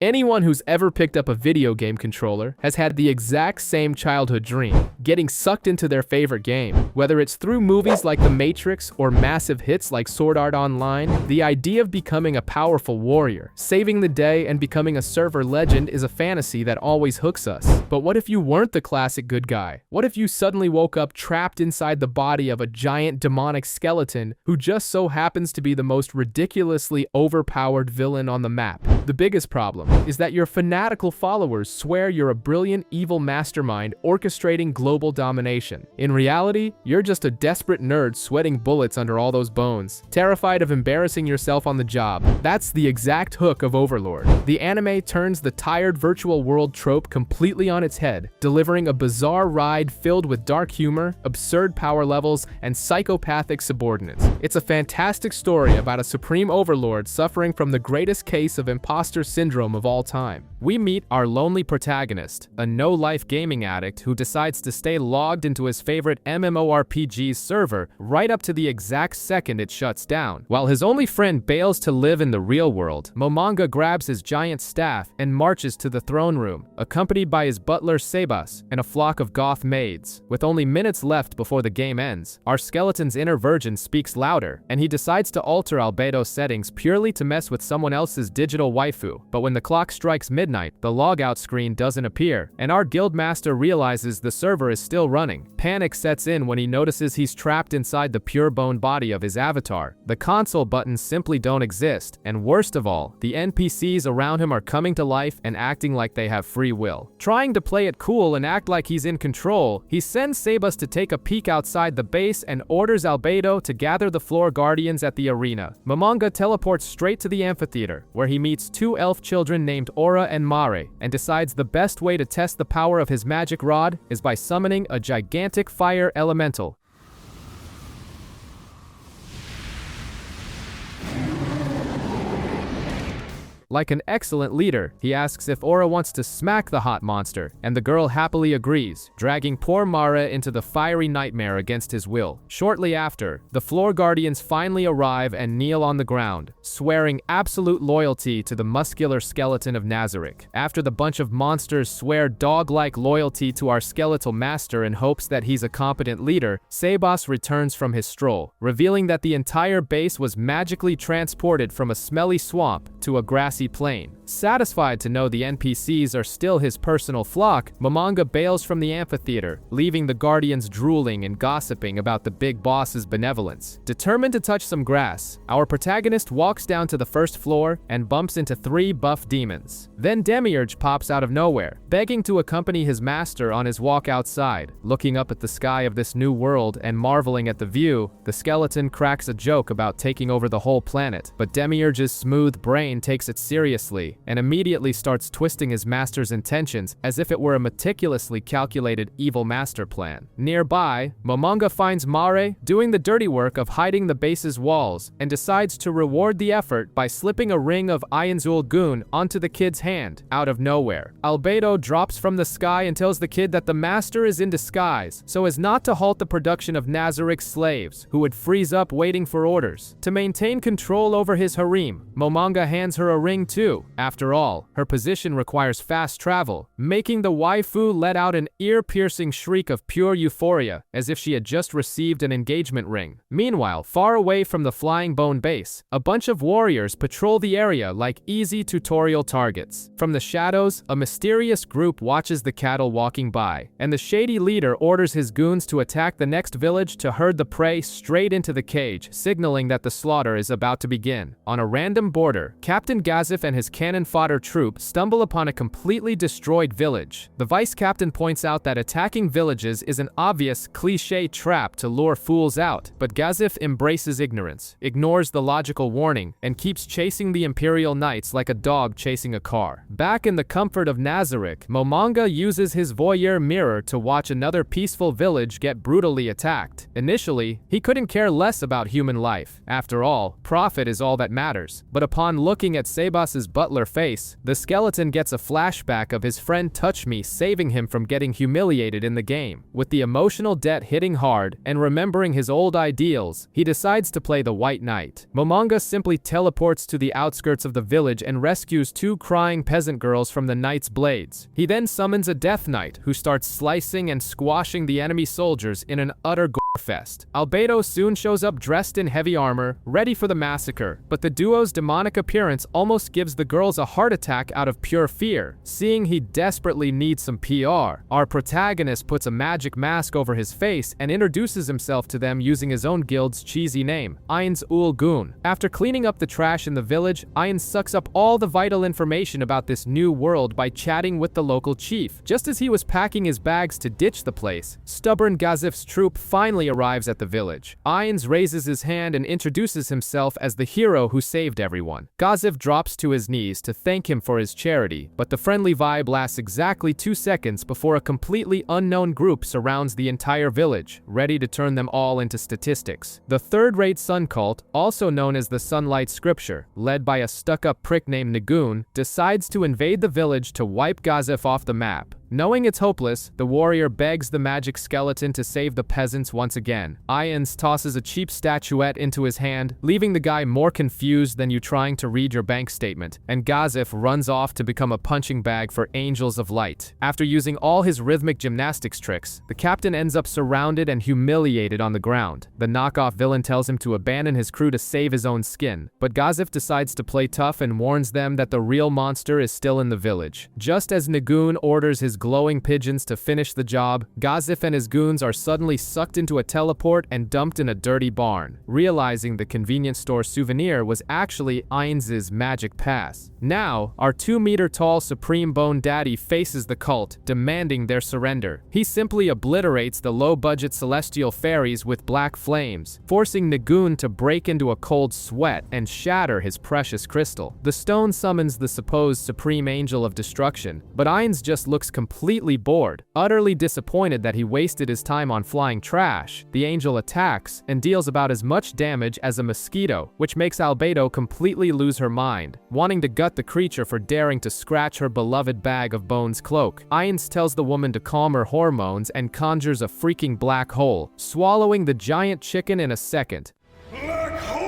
Anyone who's ever picked up a video game controller has had the exact same childhood dream, getting sucked into their favorite game. Whether it's through movies like The Matrix or massive hits like Sword Art Online, the idea of becoming a powerful warrior, saving the day, and becoming a server legend is a fantasy that always hooks us. But what if you weren't the classic good guy? What if you suddenly woke up trapped inside the body of a giant demonic skeleton who just so happens to be the most ridiculously overpowered villain on the map? The biggest problem is that your fanatical followers swear you're a brilliant evil mastermind orchestrating global domination. In reality, you're just a desperate nerd sweating bullets under all those bones, terrified of embarrassing yourself on the job. That's the exact hook of Overlord. The anime turns the tired virtual world trope completely on its head, delivering a bizarre ride filled with dark humor, absurd power levels, and psychopathic subordinates. It's a fantastic story about a supreme overlord suffering from the greatest case of imposter syndrome of all time. We meet our lonely protagonist, a no-life gaming addict who decides to stay logged into his favorite MMORPG's server right up to the exact second it shuts down. While his only friend bails to live in the real world, Momonga grabs his giant staff and marches to the throne room, accompanied by his butler Sebas and a flock of goth maids. With only minutes left before the game ends, our skeleton's inner virgin speaks louder, and he decides to alter albedo settings purely to mess with someone else's digital waifu. But when the clock strikes midnight, the logout screen doesn't appear, and our guildmaster realizes the server is still running. Panic sets in when he notices he's trapped inside the pure bone body of his avatar. The console buttons simply don't exist, and worst of all, the NPCs around him are coming to life and acting like they have free will. Trying to play it cool and act like he's in control, he sends Sebas to take a peek outside the base and orders Albedo to gather the floor guardians at the arena. Momonga teleports straight to the amphitheater, where he meets two elf children named Aura and Mare, and decides the best way to test the power of his magic rod is by summoning a gigantic fire elemental. Like an excellent leader, he asks if Aura wants to smack the hot monster, and the girl happily agrees, dragging poor Mara into the fiery nightmare against his will. Shortly after, the floor guardians finally arrive and kneel on the ground, swearing absolute loyalty to the muscular skeleton of Nazarick. After the bunch of monsters swear dog-like loyalty to our skeletal master in hopes that he's a competent leader, Sebas returns from his stroll, revealing that the entire base was magically transported from a smelly swamp to a grassy plain. Satisfied to know the NPCs are still his personal flock, Momonga bails from the amphitheater, leaving the guardians drooling and gossiping about the big boss's benevolence. Determined to touch some grass, our protagonist walks down to the first floor and bumps into three buff demons. Then Demiurge pops out of nowhere, begging to accompany his master on his walk outside. Looking up at the sky of this new world and marveling at the view, the skeleton cracks a joke about taking over the whole planet, but Demiurge's smooth brain takes it seriously and immediately starts twisting his master's intentions as if it were a meticulously calculated evil master plan. Nearby, Momonga finds Mare doing the dirty work of hiding the base's walls and decides to reward the effort by slipping a ring of Ionzul Goon onto the kid's hand, out of nowhere. Albedo drops from the sky and tells the kid that the master is in disguise, so as not to halt the production of Nazarick's slaves, who would freeze up waiting for orders. To maintain control over his harem, Momonga hands her a ring too. After all, her position requires fast travel, making the waifu let out an ear-piercing shriek of pure euphoria, as if she had just received an engagement ring. Meanwhile, far away from the Flying Bone base, a bunch of warriors patrol the area like easy tutorial targets. From the shadows, a mysterious group watches the cattle walking by, and the shady leader orders his goons to attack the next village to herd the prey straight into the cage, signaling that the slaughter is about to begin. On a random border, Captain Gazif and his cannon fodder troop stumble upon a completely destroyed village. The vice captain points out that attacking villages is an obvious cliché trap to lure fools out, but Gazif embraces ignorance, ignores the logical warning, and keeps chasing the Imperial Knights like a dog chasing a car. Back in the comfort of Nazarick, Momonga uses his voyeur mirror to watch another peaceful village get brutally attacked. Initially, he couldn't care less about human life. After all, profit is all that matters. But upon looking at Sebas Sebas's butler face, the skeleton gets a flashback of his friend Touch Me saving him from getting humiliated in the game. With the emotional debt hitting hard and remembering his old ideals, he decides to play the White Knight. Momonga simply teleports to the outskirts of the village and rescues two crying peasant girls from the knight's blades. He then summons a Death Knight who starts slicing and squashing the enemy soldiers in an utter gorefest. Albedo soon shows up dressed in heavy armor, ready for the massacre, but the duo's demonic appearance almost gives the girls a heart attack out of pure fear. Seeing he desperately needs some PR, our protagonist puts a magic mask over his face and introduces himself to them using his own guild's cheesy name, Ainz Ul Gun. After cleaning up the trash in the village, Ainz sucks up all the vital information about this new world by chatting with the local chief. Just as he was packing his bags to ditch the place, stubborn Gazif's troop finally arrives at the village. Ainz raises his hand and introduces himself as the hero who saved everyone. Gazif drops to his knees to thank him for his charity, but the friendly vibe lasts exactly 2 seconds before a completely unknown group surrounds the entire village, ready to turn them all into statistics. The third-rate Sun Cult, also known as the Sunlight Scripture, led by a stuck-up prick named Nagoon, decides to invade the village to wipe Gazif off the map. Knowing it's hopeless, the warrior begs the magic skeleton to save the peasants once again. Ainz tosses a cheap statuette into his hand, leaving the guy more confused than you trying to read your bank statement, and Gazif runs off to become a punching bag for Angels of Light. After using all his rhythmic gymnastics tricks, the captain ends up surrounded and humiliated on the ground. The knockoff villain tells him to abandon his crew to save his own skin, but Gazif decides to play tough and warns them that the real monster is still in the village. Just as Nagoon orders his glowing pigeons to finish the job, Gazif and his goons are suddenly sucked into a teleport and dumped in a dirty barn, realizing the convenience store souvenir was actually Ainz's magic pass. Now, our 2-meter-tall Supreme Bone Daddy faces the cult, demanding their surrender. He simply obliterates the low-budget celestial fairies with black flames, forcing Nagoon to break into a cold sweat and shatter his precious crystal. The stone summons the supposed Supreme Angel of Destruction, but Ainz just looks completely bored. Utterly disappointed that he wasted his time on flying trash, the angel attacks and deals about as much damage as a mosquito, which makes Albedo completely lose her mind, wanting to gut the creature for daring to scratch her beloved bag of bones cloak. Ainz tells the woman to calm her hormones and conjures a freaking black hole, swallowing the giant chicken in a second. Black hole!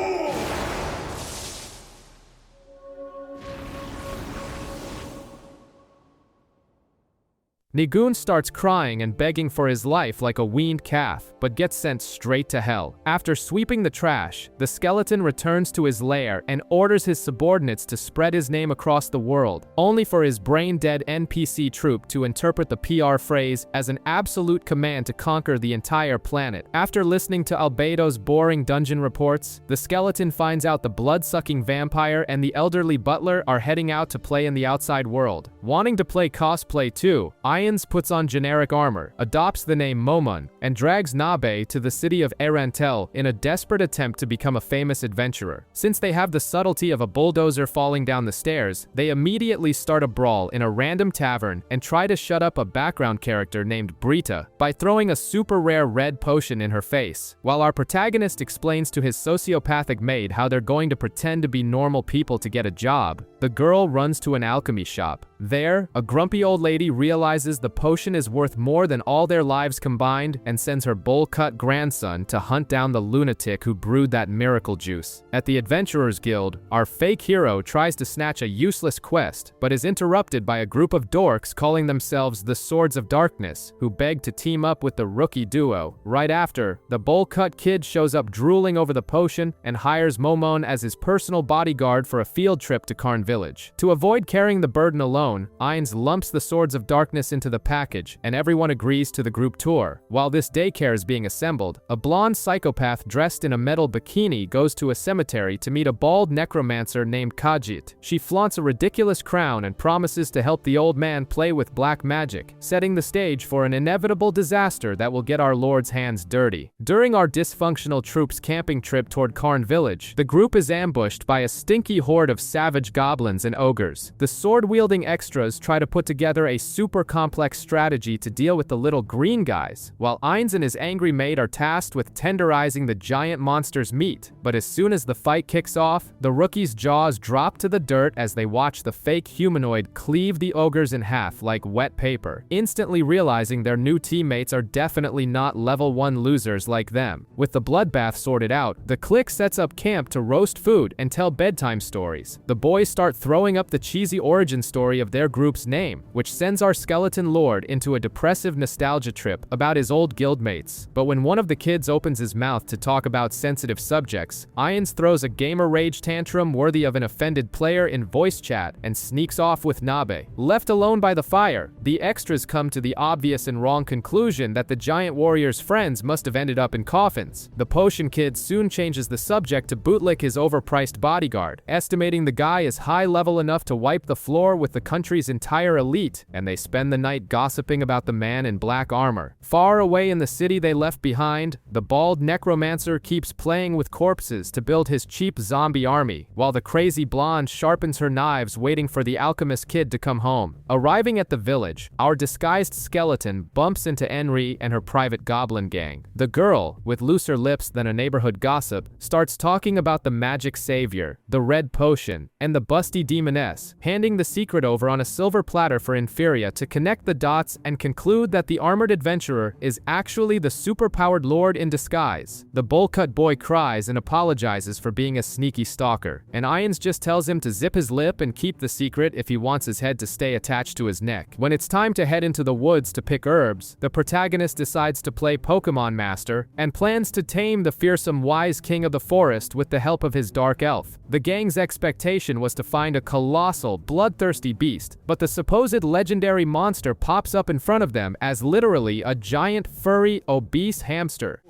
Nagoon starts crying and begging for his life like a weaned calf, but gets sent straight to hell. After sweeping the trash, the skeleton returns to his lair and orders his subordinates to spread his name across the world, only for his brain-dead NPC troop to interpret the PR phrase as an absolute command to conquer the entire planet. After listening to Albedo's boring dungeon reports, the skeleton finds out the blood-sucking vampire and the elderly butler are heading out to play in the outside world. Wanting to play cosplay too, Ainz puts on generic armor, adopts the name Momon, and drags Nabe to the city of Erantel in a desperate attempt to become a famous adventurer. Since they have the subtlety of a bulldozer falling down the stairs, they immediately start a brawl in a random tavern and try to shut up a background character named Brita by throwing a super rare red potion in her face. While our protagonist explains to his sociopathic maid how they're going to pretend to be normal people to get a job, the girl runs to an alchemy shop. There, a grumpy old lady realizes the potion is worth more than all their lives combined and sends her bowl-cut grandson to hunt down the lunatic who brewed that miracle juice. At the Adventurers Guild, our fake hero tries to snatch a useless quest, but is interrupted by a group of dorks calling themselves the Swords of Darkness, who beg to team up with the rookie duo. Right after, the bowl-cut kid shows up drooling over the potion and hires Momon as his personal bodyguard for a field trip to Carne village. To avoid carrying the burden alone, Ainz lumps the Swords of Darkness into the package, and everyone agrees to the group tour. While this daycare is being assembled, a blonde psychopath dressed in a metal bikini goes to a cemetery to meet a bald necromancer named Kajit. She flaunts a ridiculous crown and promises to help the old man play with black magic, setting the stage for an inevitable disaster that will get our lord's hands dirty. During our dysfunctional troops' camping trip toward Carne village, the group is ambushed by a stinky horde of savage goblins and ogres. The sword-wielding extras try to put together a super complex strategy to deal with the little green guys, while Ainz and his angry mate are tasked with tenderizing the giant monster's meat. But as soon as the fight kicks off, the rookies' jaws drop to the dirt as they watch the fake humanoid cleave the ogres in half like wet paper, instantly realizing their new teammates are definitely not level 1 losers like them. With the bloodbath sorted out, the clique sets up camp to roast food and tell bedtime stories. The boys start throwing up the cheesy origin story of their group's name, which sends our skeleton lord into a depressive nostalgia trip about his old guildmates. But when one of the kids opens his mouth to talk about sensitive subjects, Ainz throws a gamer rage tantrum worthy of an offended player in voice chat and sneaks off with Nabe. Left alone by the fire, the extras come to the obvious and wrong conclusion that the giant warrior's friends must have ended up in coffins. The potion kid soon changes the subject to bootlick his overpriced bodyguard, estimating the guy is high level enough to wipe the floor with the country's entire elite, and they spend the night gossiping about the man in black armor. Far away in the city they left behind, the bald necromancer keeps playing with corpses to build his cheap zombie army, while the crazy blonde sharpens her knives waiting for the alchemist kid to come home. Arriving at the village, our disguised skeleton bumps into Enri and her private goblin gang. The girl, with looser lips than a neighborhood gossip, starts talking about the magic savior, the red potion, and the busty demoness, handing the secret over on a silver platter for Inferia to connect the dots and conclude that the armored adventurer is actually the superpowered lord in disguise. The bowl-cut boy cries and apologizes for being a sneaky stalker, and Ainz just tells him to zip his lip and keep the secret if he wants his head to stay attached to his neck. When it's time to head into the woods to pick herbs, the protagonist decides to play Pokemon Master and plans to tame the fearsome wise king of the forest with the help of his dark elf. The gang's expectation was to find a colossal, bloodthirsty beast, but the supposed legendary monster pops up in front of them as literally a giant, furry, obese hamster.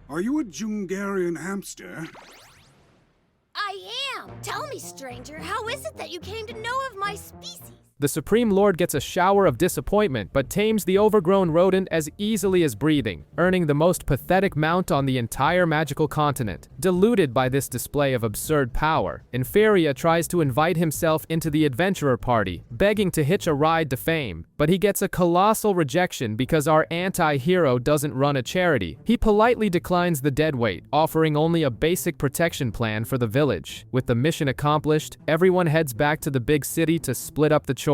Are you a Jungarian hamster? I am! Tell me, stranger, how is it that you came to know of my species? The Supreme Lord gets a shower of disappointment but tames the overgrown rodent as easily as breathing, earning the most pathetic mount on the entire magical continent. Deluded by this display of absurd power, Inferia tries to invite himself into the adventurer party, begging to hitch a ride to fame, but he gets a colossal rejection because our anti-hero doesn't run a charity. He politely declines the deadweight, offering only a basic protection plan for the village. With the mission accomplished, everyone heads back to the big city to split up the chores,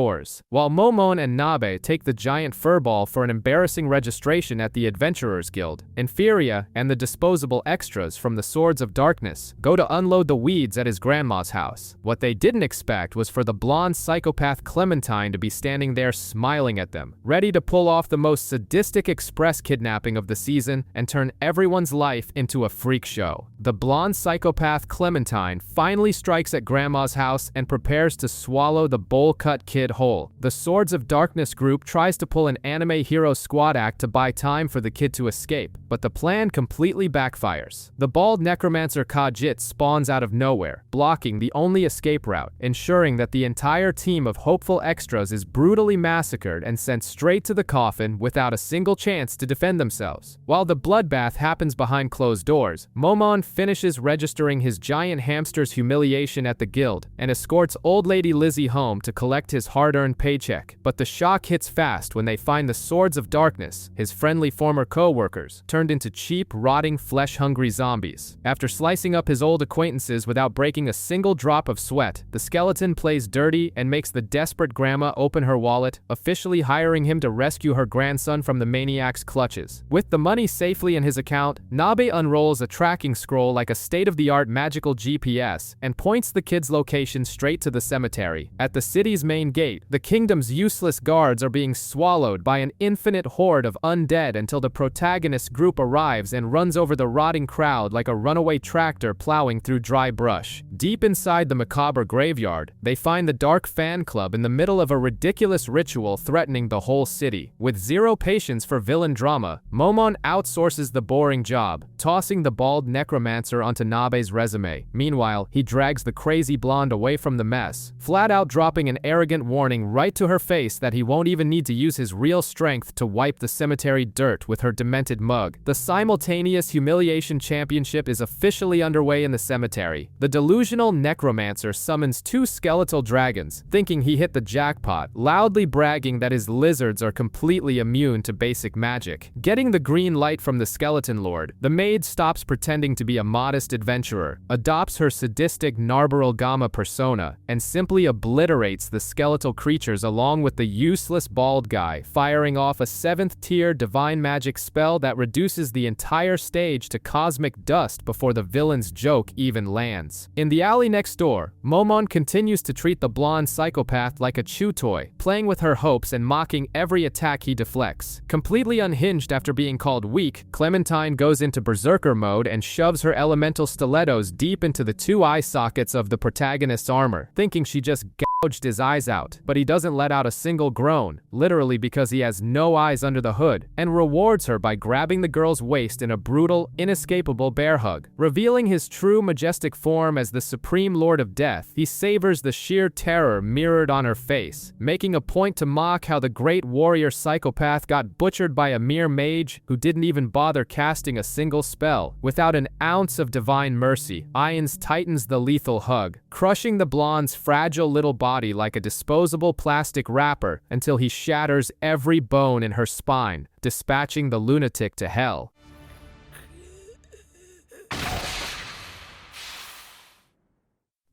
while Momon and Nabe take the giant furball for an embarrassing registration at the Adventurers Guild. Inferia and the disposable extras from the Swords of Darkness go to unload the weeds at his grandma's house. What they didn't expect was for the blonde psychopath Clementine to be standing there smiling at them, ready to pull off the most sadistic express kidnapping of the season and turn everyone's life into a freak show. The blonde psychopath Clementine finally strikes at grandma's house and prepares to swallow the bowl-cut kid whole. The Swords of Darkness group tries to pull an anime hero squad act to buy time for the kid to escape, but the plan completely backfires. The bald necromancer Kajit spawns out of nowhere, blocking the only escape route, ensuring that the entire team of hopeful extras is brutally massacred and sent straight to the coffin without a single chance to defend themselves. While the bloodbath happens behind closed doors, Momon finishes registering his giant hamster's humiliation at the guild and escorts old lady Lizzie home to collect his hard-earned paycheck. But the shock hits fast when they find the Swords of Darkness, his friendly former co-workers, turned into cheap, rotting, flesh-hungry zombies. After slicing up his old acquaintances without breaking a single drop of sweat, the skeleton plays dirty and makes the desperate grandma open her wallet, officially hiring him to rescue her grandson from the maniac's clutches. With the money safely in his account, Nabe unrolls a tracking scroll like a state-of-the-art magical GPS and points the kid's location straight to the cemetery. At the city's main gate, the kingdom's useless guards are being swallowed by an infinite horde of undead until the protagonist group arrives and runs over the rotting crowd like a runaway tractor plowing through dry brush. Deep inside the macabre graveyard, they find the Dark Fan Club in the middle of a ridiculous ritual threatening the whole city. With zero patience for villain drama, Momon outsources the boring job, tossing the bald necromancer onto Nabe's resume. Meanwhile, he drags the crazy blonde away from the mess, flat out dropping an arrogant warning right to her face that he won't even need to use his real strength to wipe the cemetery dirt with her demented mug. The simultaneous humiliation championship is officially underway in the cemetery. The delusional necromancer summons 2 skeletal dragons, thinking he hit the jackpot, loudly bragging that his lizards are completely immune to basic magic. Getting the green light from the skeleton lord, the maid stops pretending to be a modest adventurer, adopts her sadistic Narbaral Gamma persona, and simply obliterates the skeletal creatures along with the useless bald guy, firing off a 7th tier divine magic spell that reduces the entire stage to cosmic dust before the villain's joke even lands. In the alley next door, Momon continues to treat the blonde psychopath like a chew toy, playing with her hopes and mocking every attack he deflects. Completely unhinged after being called weak, Clementine goes into berserker mode and shoves her elemental stilettos deep into the 2 eye sockets of the protagonist's armor, thinking she just gouged his eyes out, but he doesn't let out a single groan, literally because he has no eyes under the hood, and rewards her by grabbing the girl's waist in a brutal, inescapable bear hug. Revealing his true majestic form as the Supreme Lord of Death, he savors the sheer terror mirrored on her face, making a point to mock how the great warrior psychopath got butchered by a mere mage who didn't even bother casting a single spell. Without an ounce of divine mercy, Ions tightens the lethal hug, crushing the blonde's fragile little body like a disposable plastic wrapper until he shatters every bone in her spine, dispatching the lunatic to hell.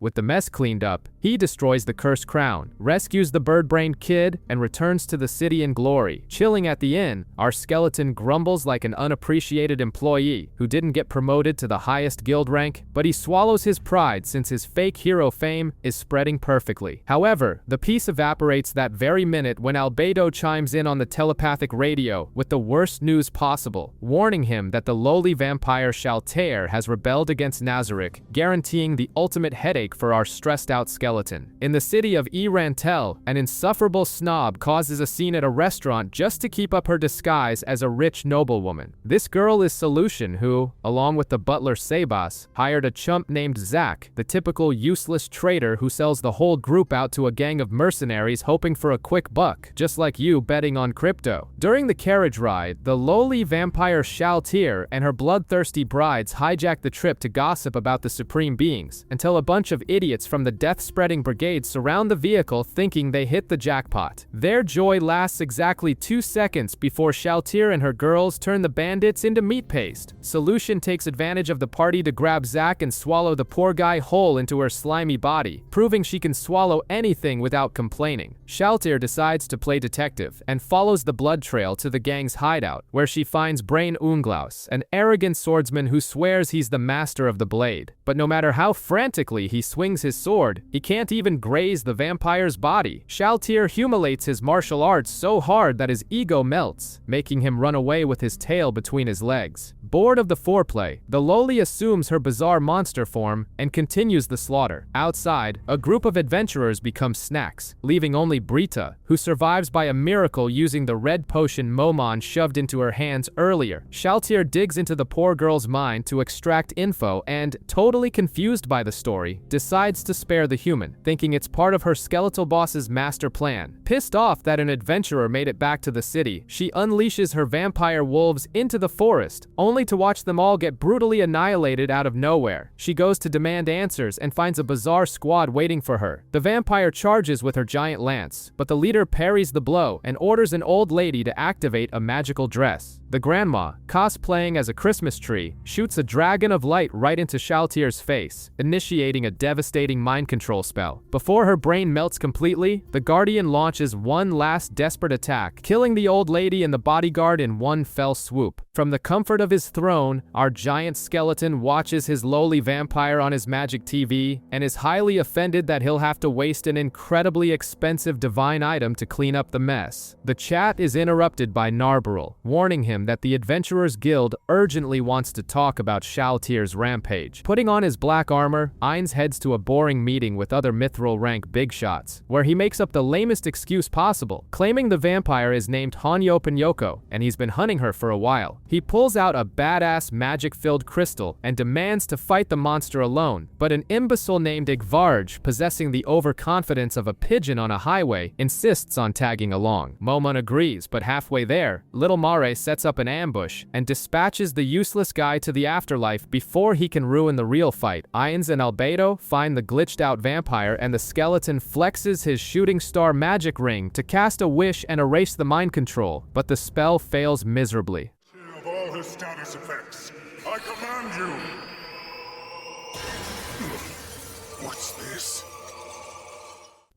With the mess cleaned up, he destroys the cursed crown, rescues the bird-brained kid, and returns to the city in glory. Chilling at the inn, our skeleton grumbles like an unappreciated employee who didn't get promoted to the highest guild rank, but he swallows his pride since his fake hero fame is spreading perfectly. However, the peace evaporates that very minute when Albedo chimes in on the telepathic radio with the worst news possible, warning him that the lowly vampire Shalltear has rebelled against Nazarick, guaranteeing the ultimate headache for our stressed-out skeleton. In the city of Rantel, an insufferable snob causes a scene at a restaurant just to keep up her disguise as a rich noblewoman. This girl is Solution who, along with the butler Sebas, hired a chump named Zach, the typical useless traitor who sells the whole group out to a gang of mercenaries hoping for a quick buck, just like you betting on crypto. During the carriage ride, the lowly vampire Shalltear and her bloodthirsty brides hijack the trip to gossip about the supreme beings, until a bunch of idiots from the death-spreading brigade surround the vehicle thinking they hit the jackpot. Their joy lasts exactly 2 seconds before Shalltear and her girls turn the bandits into meat paste. Solution takes advantage of the party to grab Zach and swallow the poor guy whole into her slimy body, proving she can swallow anything without complaining. Shalltear decides to play detective and follows the blood trail to the gang's hideout, where she finds Brain Unglaus, an arrogant swordsman who swears he's the master of the blade. But no matter how frantically he swings his sword, he can't even graze the vampire's body. Shalltear humiliates his martial arts so hard that his ego melts, making him run away with his tail between his legs. Bored of the foreplay, the lowly assumes her bizarre monster form and continues the slaughter. Outside, a group of adventurers become snacks, leaving only Brita, who survives by a miracle using the red potion Momon shoved into her hands earlier. Shalltear digs into the poor girl's mind to extract info and, totally confused by the story, decides to spare the human, thinking it's part of her skeletal boss's master plan. Pissed off that an adventurer made it back to the city, she unleashes her vampire wolves into the forest, only to watch them all get brutally annihilated out of nowhere. She goes to demand answers and finds a bizarre squad waiting for her. The vampire charges with her giant lance, but the leader parries the blow and orders an old lady to activate a magical dress. The grandma, cosplaying as a Christmas tree, shoots a dragon of light right into Shalltear's face, initiating a devastating mind control spell. Before her brain melts completely, the Guardian launches one last desperate attack, killing the old lady and the bodyguard in one fell swoop. From the comfort of his throne, our giant skeleton watches his lowly vampire on his magic TV and is highly offended that he'll have to waste an incredibly expensive divine item to clean up the mess. The chat is interrupted by Narbaral, warning him him that the Adventurers Guild urgently wants to talk about Shalltear's rampage. Putting on his black armor, Ainz heads to a boring meeting with other mithril rank big shots, where he makes up the lamest excuse possible, claiming the vampire is named Hanyo Pinyoko and he's been hunting her for a while. He pulls out a badass magic-filled crystal and demands to fight the monster alone, but an imbecile named Igvarj, possessing the overconfidence of a pigeon on a highway, insists on tagging along. Momon agrees, but halfway there, Little Mare sets up an ambush and dispatches the useless guy to the afterlife before he can ruin the real fight. Ainz and Albedo find the glitched-out vampire and the skeleton flexes his shooting star magic ring to cast a wish and erase the mind control, but the spell fails miserably. Of all his status effects, I command you! What's this?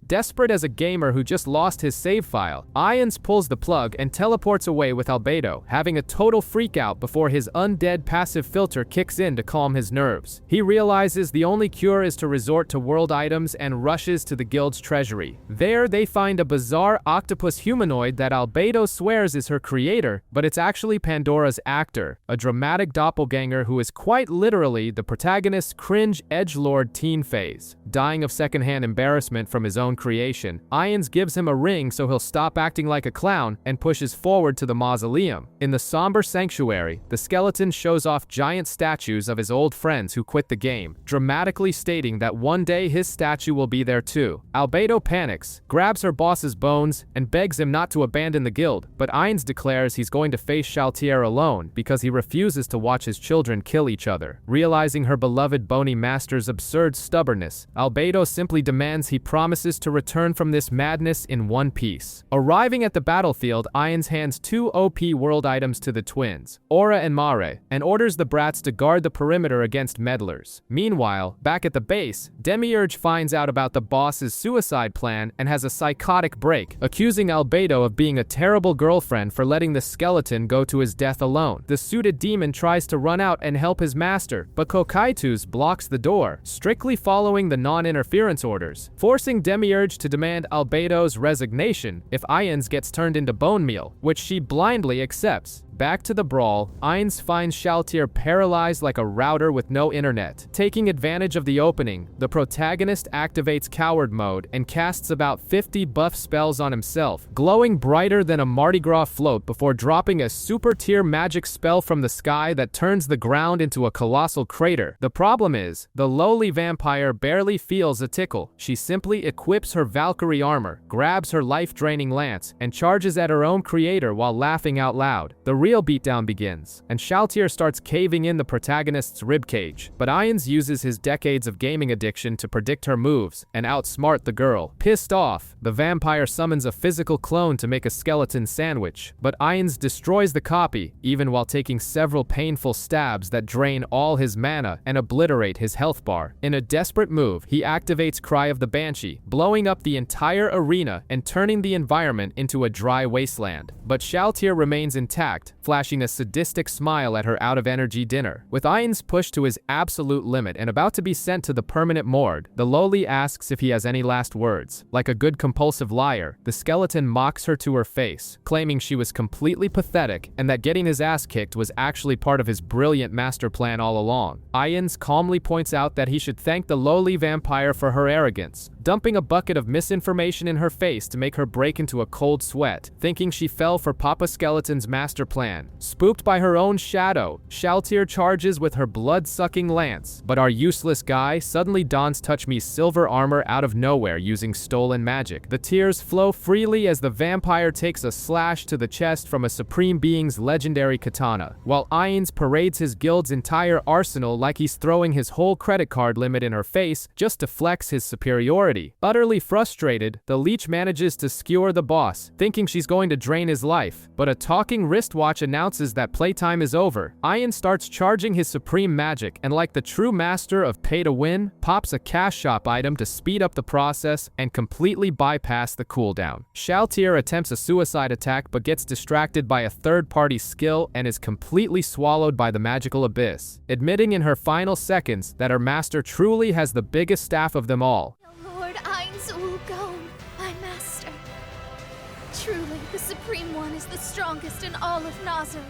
Desperate as a gamer who just lost his save file, Ainz pulls the plug and teleports away with Albedo, having a total freakout before his undead passive filter kicks in to calm his nerves. He realizes the only cure is to resort to world items and rushes to the guild's treasury. There, they find a bizarre octopus humanoid that Albedo swears is her creator, but it's actually Pandora's actor, a dramatic doppelganger who is quite literally the protagonist's cringe edgelord teen phase. Dying of secondhand embarrassment from his own creation, Ainz gives him a ring so he'll stop acting like a clown and pushes forward to the mausoleum. In the somber sanctuary, the skeleton shows off giant statues of his old friends who quit the game, dramatically stating that one day his statue will be there too. Albedo panics, grabs her boss's bones, and begs him not to abandon the guild, but Ainz declares he's going to face Shalltear alone because he refuses to watch his children kill each other. Realizing her beloved bony master's absurd stubbornness, Albedo simply demands he promises to return from this madness in one piece. Arriving at the battlefield, Ainz hands two OP world items to the twins, Aura and Mare, and orders the brats to guard the perimeter against meddlers. Meanwhile, back at the base, Demiurge finds out about the boss's suicide plan and has a psychotic break, accusing Albedo of being a terrible girlfriend for letting the skeleton go to his death alone. The suited demon tries to run out and help his master, but Kokaitus blocks the door, strictly following the non-interference orders, forcing Demiurge to demand Albedo's resignation if Ainz gets turned into bone meal, which she blindly accepts. Back to the brawl, Ainz finds Shalltear paralyzed like a router with no internet. Taking advantage of the opening, the protagonist activates coward mode and casts about 50 buff spells on himself, glowing brighter than a Mardi Gras float before dropping a super tier magic spell from the sky that turns the ground into a colossal crater. The problem is, the lowly vampire barely feels a tickle. She simply equips her Valkyrie armor, grabs her life-draining lance, and charges at her own creator while laughing out loud. The real beatdown begins, and Shalltear starts caving in the protagonist's ribcage, but Ainz uses his decades of gaming addiction to predict her moves and outsmart the girl. Pissed off, the vampire summons a physical clone to make a skeleton sandwich, but Ainz destroys the copy, even while taking several painful stabs that drain all his mana and obliterate his health bar. In a desperate move, he activates Cry of the Banshee, blowing up the entire arena and turning the environment into a dry wasteland. But Shalltear remains intact, flashing a sadistic smile at her out-of-energy dinner. With Ainz pushed to his absolute limit and about to be sent to the permanent morgue, the lowly asks if he has any last words. Like a good compulsive liar, the skeleton mocks her to her face, claiming she was completely pathetic and that getting his ass kicked was actually part of his brilliant master plan all along. Ainz calmly points out that he should thank the lowly vampire for her arrogance, dumping a bucket of misinformation in her face to make her break into a cold sweat, thinking she fell for Papa Skeleton's master plan. Spooked by her own shadow, Shalltear charges with her blood-sucking lance, but our useless guy suddenly dons Touch Me's silver armor out of nowhere using stolen magic. The tears flow freely as the vampire takes a slash to the chest from a supreme being's legendary katana, while Ainz parades his guild's entire arsenal like he's throwing his whole credit card limit in her face just to flex his superiority. Utterly frustrated, the leech manages to skewer the boss, thinking she's going to drain his life, but a talking wristwatch announces that playtime is over. Ainz starts charging his supreme magic and, like the true master of pay to win, pops a cash shop item to speed up the process and completely bypass the cooldown. Shalltear attempts a suicide attack but gets distracted by a third-party skill and is completely swallowed by the magical abyss, admitting in her final seconds that her master truly has the biggest staff of them all. Lord Ainz Ulgon, my master. Truly, the Supreme One is the strongest in all of Nazarick.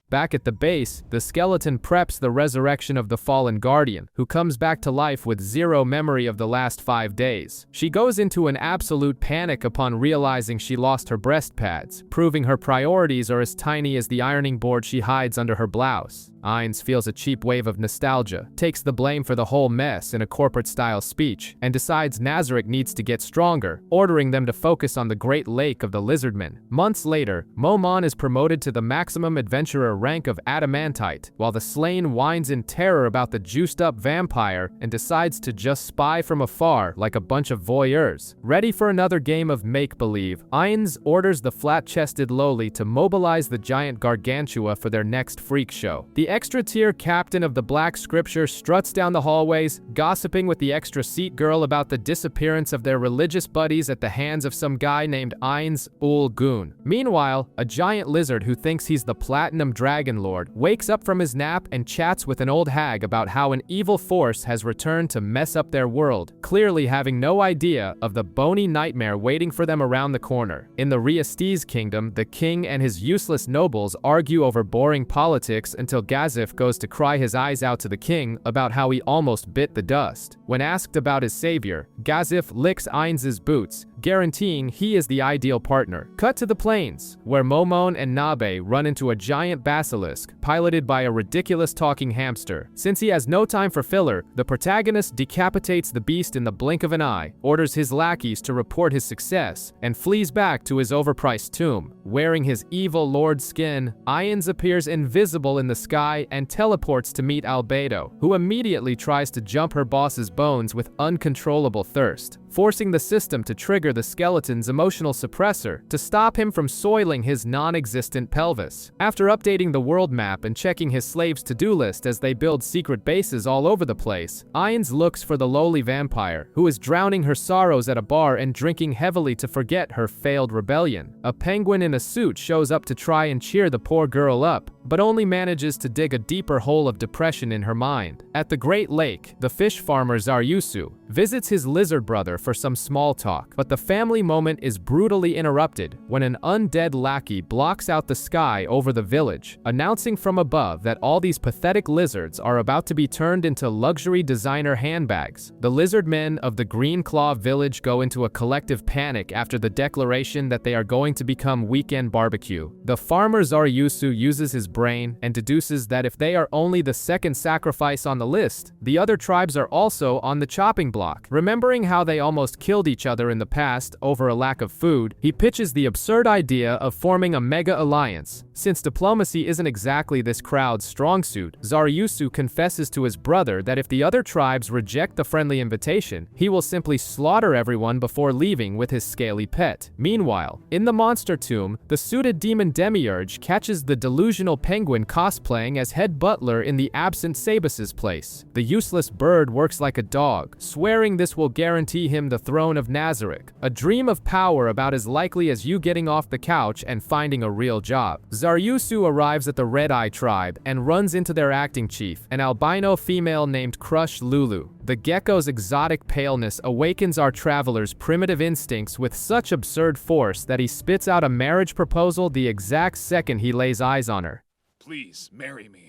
Back at the base, the skeleton preps the resurrection of the fallen guardian, who comes back to life with zero memory of the last 5 days. She goes into an absolute panic upon realizing she lost her breast pads, proving her priorities are as tiny as the ironing board she hides under her blouse. Ainz feels a cheap wave of nostalgia, takes the blame for the whole mess in a corporate-style speech, and decides Nazarick needs to get stronger, ordering them to focus on the Great Lake of the Lizardmen. Months later, Momon is promoted to the maximum adventurer rank of adamantite, while the slain whines in terror about the juiced-up vampire and decides to just spy from afar like a bunch of voyeurs. Ready for another game of make-believe, Ainz orders the flat-chested lowly to mobilize the giant gargantua for their next freak show. The extra-tier captain of the Black Scripture struts down the hallways, gossiping with the extra seat girl about the disappearance of their religious buddies at the hands of some guy named Ainz ul Gun. Meanwhile, a giant lizard who thinks he's the Platinum Dragon Lord wakes up from his nap and chats with an old hag about how an evil force has returned to mess up their world, clearly having no idea of the bony nightmare waiting for them around the corner. In the Riestes Kingdom, the king and his useless nobles argue over boring politics until Gazif goes to cry his eyes out to the king about how he almost bit the dust. When asked about his savior, Gazif licks Ainz's boots, guaranteeing he is the ideal partner. Cut to the plains, where Momon and Nabe run into a giant basilisk, piloted by a ridiculous talking hamster. Since he has no time for filler, the protagonist decapitates the beast in the blink of an eye, orders his lackeys to report his success, and flees back to his overpriced tomb. Wearing his evil lord skin, Ainz appears invisible in the sky and teleports to meet Albedo, who immediately tries to jump her boss's bones with uncontrollable thirst, forcing the system to trigger the skeleton's emotional suppressor to stop him from soiling his non-existent pelvis. After updating the world map and checking his slaves' to-do list as they build secret bases all over the place, Ainz looks for the lowly vampire, who is drowning her sorrows at a bar and drinking heavily to forget her failed rebellion. A penguin in a suit shows up to try and cheer the poor girl up, but only manages to dig a deeper hole of depression in her mind. At the Great Lake, the fish farmer Zaryusu visits his lizard brother for some small talk, but the family moment is brutally interrupted when an undead lackey blocks out the sky over the village, announcing from above that all these pathetic lizards are about to be turned into luxury designer handbags. The Lizardmen of the Green Claw village go into a collective panic after the declaration that they are going to become weekend barbecue. The farmer Zaryusu uses his brain and deduces that if they are only the second sacrifice on the list, the other tribes are also on the chopping block. Remembering how they almost killed each other in the past over a lack of food, he pitches the absurd idea of forming a mega alliance. Since diplomacy isn't exactly this crowd's strong suit, Zaryusu confesses to his brother that if the other tribes reject the friendly invitation, he will simply slaughter everyone before leaving with his scaly pet. Meanwhile, in the monster tomb, the suited demon Demiurge catches the delusional penguin cosplaying as head butler in the absent Sebas's place. The useless bird works like a dog, swearing this will guarantee him the throne of Nazarick, a dream of power about as likely as you getting off the couch and finding a real job. Zaryusu arrives at the Red Eye tribe and runs into their acting chief, an albino female named Crush Lulu. The gecko's exotic paleness awakens our traveler's primitive instincts with such absurd force that he spits out a marriage proposal the exact second he lays eyes on her. Please marry me.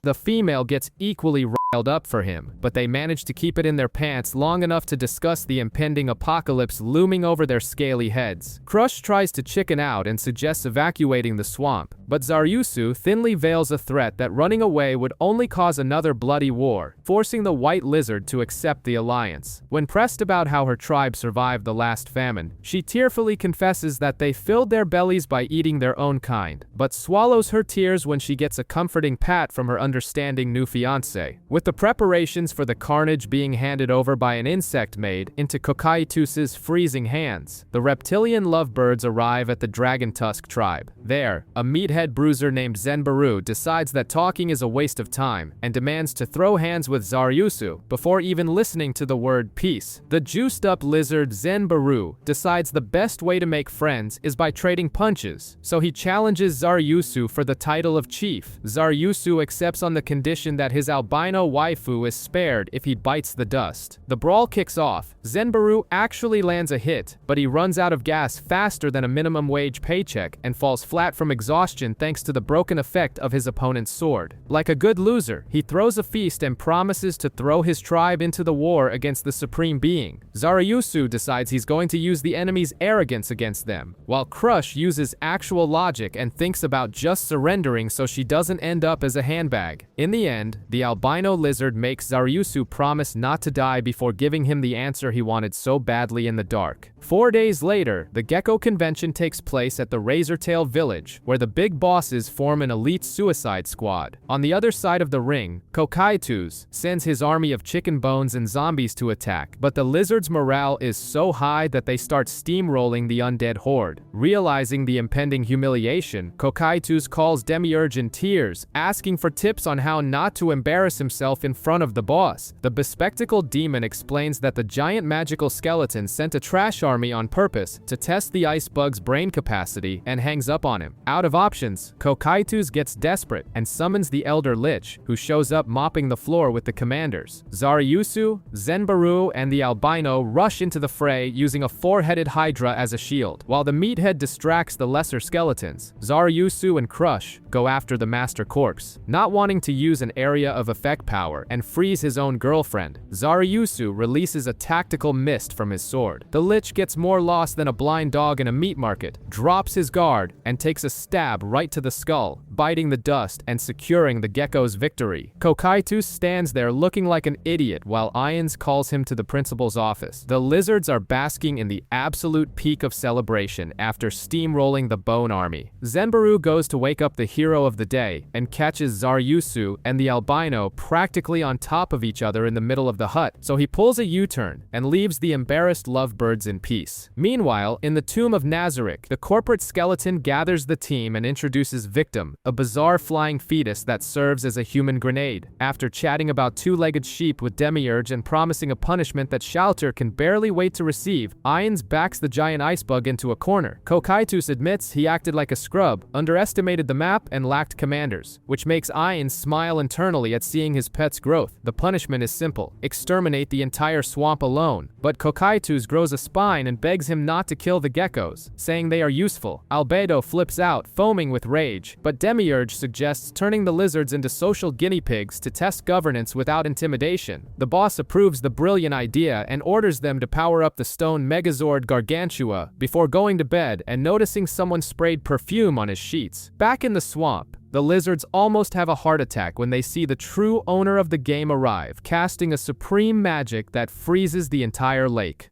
The female gets equally riled up for him, but they manage to keep it in their pants long enough to discuss the impending apocalypse looming over their scaly heads. Crush tries to chicken out and suggests evacuating the swamp, but Zaryusu thinly veils a threat that running away would only cause another bloody war, forcing the white lizard to accept the alliance. When pressed about how her tribe survived the last famine, she tearfully confesses that they filled their bellies by eating their own kind, but swallows her tears when she gets a comforting pat from her understanding new fiancé. With the preparations for the carnage being handed over by an insect maid into Kokaitus's freezing hands, the reptilian lovebirds arrive at the Dragon Tusk tribe. There, a meathead bruiser named Zenbaru decides that talking is a waste of time and demands to throw hands with Zaryusu before even listening to the word peace. The juiced-up lizard Zenbaru decides the best way to make friends is by trading punches, so he challenges Zaryusu for the title of chief. Zaryusu accepts on the condition that his albino albino waifu is spared if he bites the dust. The brawl kicks off. Zenbaru actually lands a hit, but he runs out of gas faster than a minimum wage paycheck and falls flat from exhaustion thanks to the broken effect of his opponent's sword. Like a good loser, he throws a feast and promises to throw his tribe into the war against the Supreme Being. Zaryusu decides he's going to use the enemy's arrogance against them, while Crush uses actual logic and thinks about just surrendering so she doesn't end up as a handbag. In the end, the albino lizard makes Zaryusu promise not to die before giving him the answer he wanted so badly in the dark. 4 days later, the Gecko Convention takes place at the Razortail Village, where the big bosses form an elite suicide squad. On the other side of the ring, Kokaitus sends his army of chicken bones and zombies to attack, but the lizard's morale is so high that they start steamrolling the undead horde. Realizing the impending humiliation, Kokaitus calls Demiurge in tears, asking for tips on how not to embarrass himself in front of the boss. The bespectacled demon explains that the giant magical skeleton sent a trash army on purpose to test the ice bug's brain capacity and hangs up on him. Out of options, Kokaitus gets desperate and summons the Elder Lich, who shows up mopping the floor with the commanders. Zaryusu, Zenbaru, and the albino rush into the fray using a four-headed hydra as a shield. While the meathead distracts the lesser skeletons, Zaryusu and Crush go after the master corpse. Not wanting to use an area of effect power and freeze his own girlfriend, Zaryusu releases a tactical mist from his sword. The Lich gets more lost than a blind dog in a meat market, drops his guard, and takes a stab right to the skull, biting the dust and securing the gecko's victory. Kokaitus stands there looking like an idiot while Ions calls him to the principal's office. The lizards are basking in the absolute peak of celebration after steamrolling the Bone Army. Zenbaru goes to wake up the hero of the day and catches Zaryusu and the albino practically on top of each other in the middle of the hut, so he pulls a U-turn and leaves the embarrassed lovebirds in peace. Meanwhile, in the tomb of Nazarick, the corporate skeleton gathers the team and introduces Victim, a bizarre flying fetus that serves as a human grenade. After chatting about two-legged sheep with Demiurge and promising a punishment that Shalltear can barely wait to receive, Ions backs the giant ice bug into a corner. Kokaitus admits he acted like a scrub, underestimated the map, and lacked commanders, which makes Ions smile internally at seeing his pet's growth. The punishment is simple: exterminate the entire swamp alone. But Kokaitus grows a spine and begs him not to kill the geckos, saying they are useful. Albedo flips out, foaming with rage, but Demiurge suggests turning the lizards into social guinea pigs to test governance without intimidation. The boss approves the brilliant idea and orders them to power up the stone Megazord Gargantua before going to bed and noticing someone sprayed perfume on his sheets. Back in the swamp, the lizards almost have a heart attack when they see the true owner of the game arrive, casting a supreme magic that freezes the entire lake.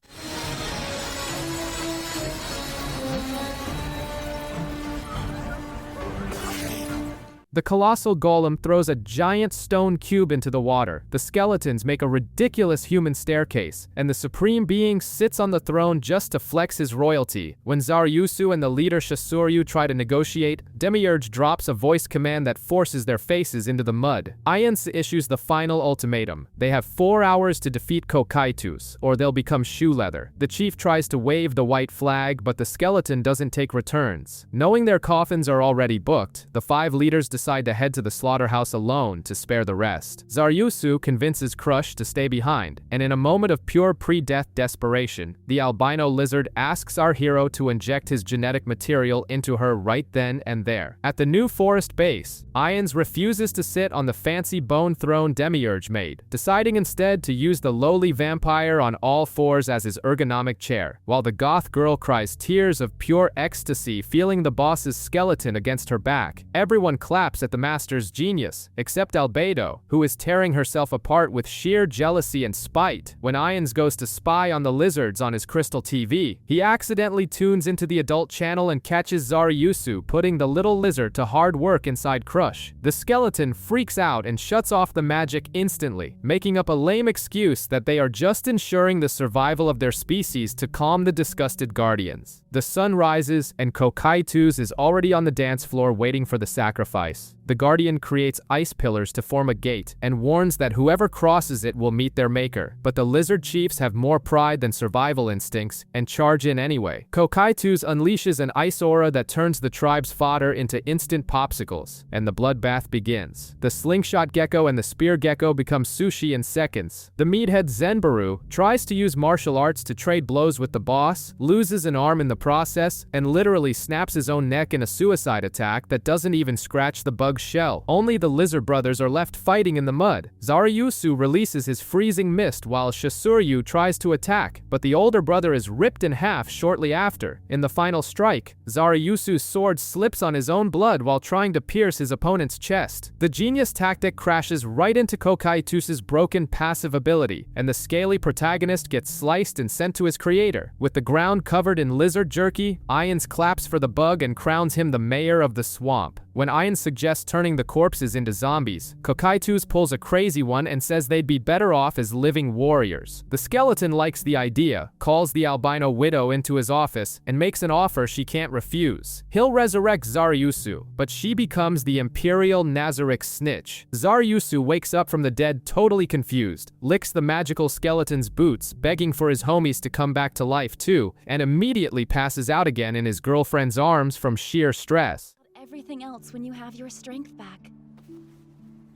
The colossal golem throws a giant stone cube into the water. The skeletons make a ridiculous human staircase, and the Supreme Being sits on the throne just to flex his royalty. When Zaryusu and the leader Shasuryu try to negotiate, Demiurge drops a voice command that forces their faces into the mud. Ions issues the final ultimatum. They have 4 hours to defeat Kokaitus, or they'll become shoe leather. The chief tries to wave the white flag, but the skeleton doesn't take returns. Knowing their coffins are already booked, the 5 leaders decide to head to the slaughterhouse alone to spare the rest. Zaryusu convinces Crush to stay behind, and in a moment of pure pre-death desperation, the albino lizard asks our hero to inject his genetic material into her right then and there. At the new forest base, Ions refuses to sit on the fancy bone throne Demiurge made, deciding instead to use the lowly vampire on all fours as his ergonomic chair, while the goth girl cries tears of pure ecstasy feeling the boss's skeleton against her back. Everyone claps at the master's genius, except Albedo, who is tearing herself apart with sheer jealousy and spite. When Ions goes to spy on the lizards on his crystal TV, he accidentally tunes into the adult channel and catches Zaryusu putting the little lizard to hard work inside Crush. The skeleton freaks out and shuts off the magic instantly, making up a lame excuse that they are just ensuring the survival of their species to calm the disgusted guardians. The sun rises and Kokaitus is already on the dance floor waiting for the sacrifice. The Guardian creates ice pillars to form a gate and warns that whoever crosses it will meet their maker. But the lizard chiefs have more pride than survival instincts and charge in anyway. Kokaitus unleashes an ice aura that turns the tribe's fodder into instant popsicles, and the bloodbath begins. The slingshot gecko and the spear gecko become sushi in seconds. The meathead Zenbaru tries to use martial arts to trade blows with the boss, loses an arm in the process, and literally snaps his own neck in a suicide attack that doesn't even scratch the bug's shell. Only the lizard brothers are left fighting in the mud. Zaryusu releases his freezing mist while Shisuryu tries to attack, but the older brother is ripped in half shortly after. In the final strike, Zaryusu's sword slips on his own blood while trying to pierce his opponent's chest. The genius tactic crashes right into Kokaitus's broken passive ability, and the scaly protagonist gets sliced and sent to his creator. With the ground covered in lizard jerky, Ians claps for the bug and crowns him the mayor of the swamp. When Ians suggests turning the corpses into zombies, Kokaitus pulls a crazy one and says they'd be better off as living warriors. The skeleton likes the idea, calls the albino widow into his office, and makes an offer she can't refuse. He'll resurrect Zaryusu, but she becomes the Imperial Nazarick snitch. Zaryusu wakes up from the dead totally confused, licks the magical skeleton's boots, begging for his homies to come back to life too, and immediately passes out again in his girlfriend's arms from sheer stress. Everything else when you have your strength back.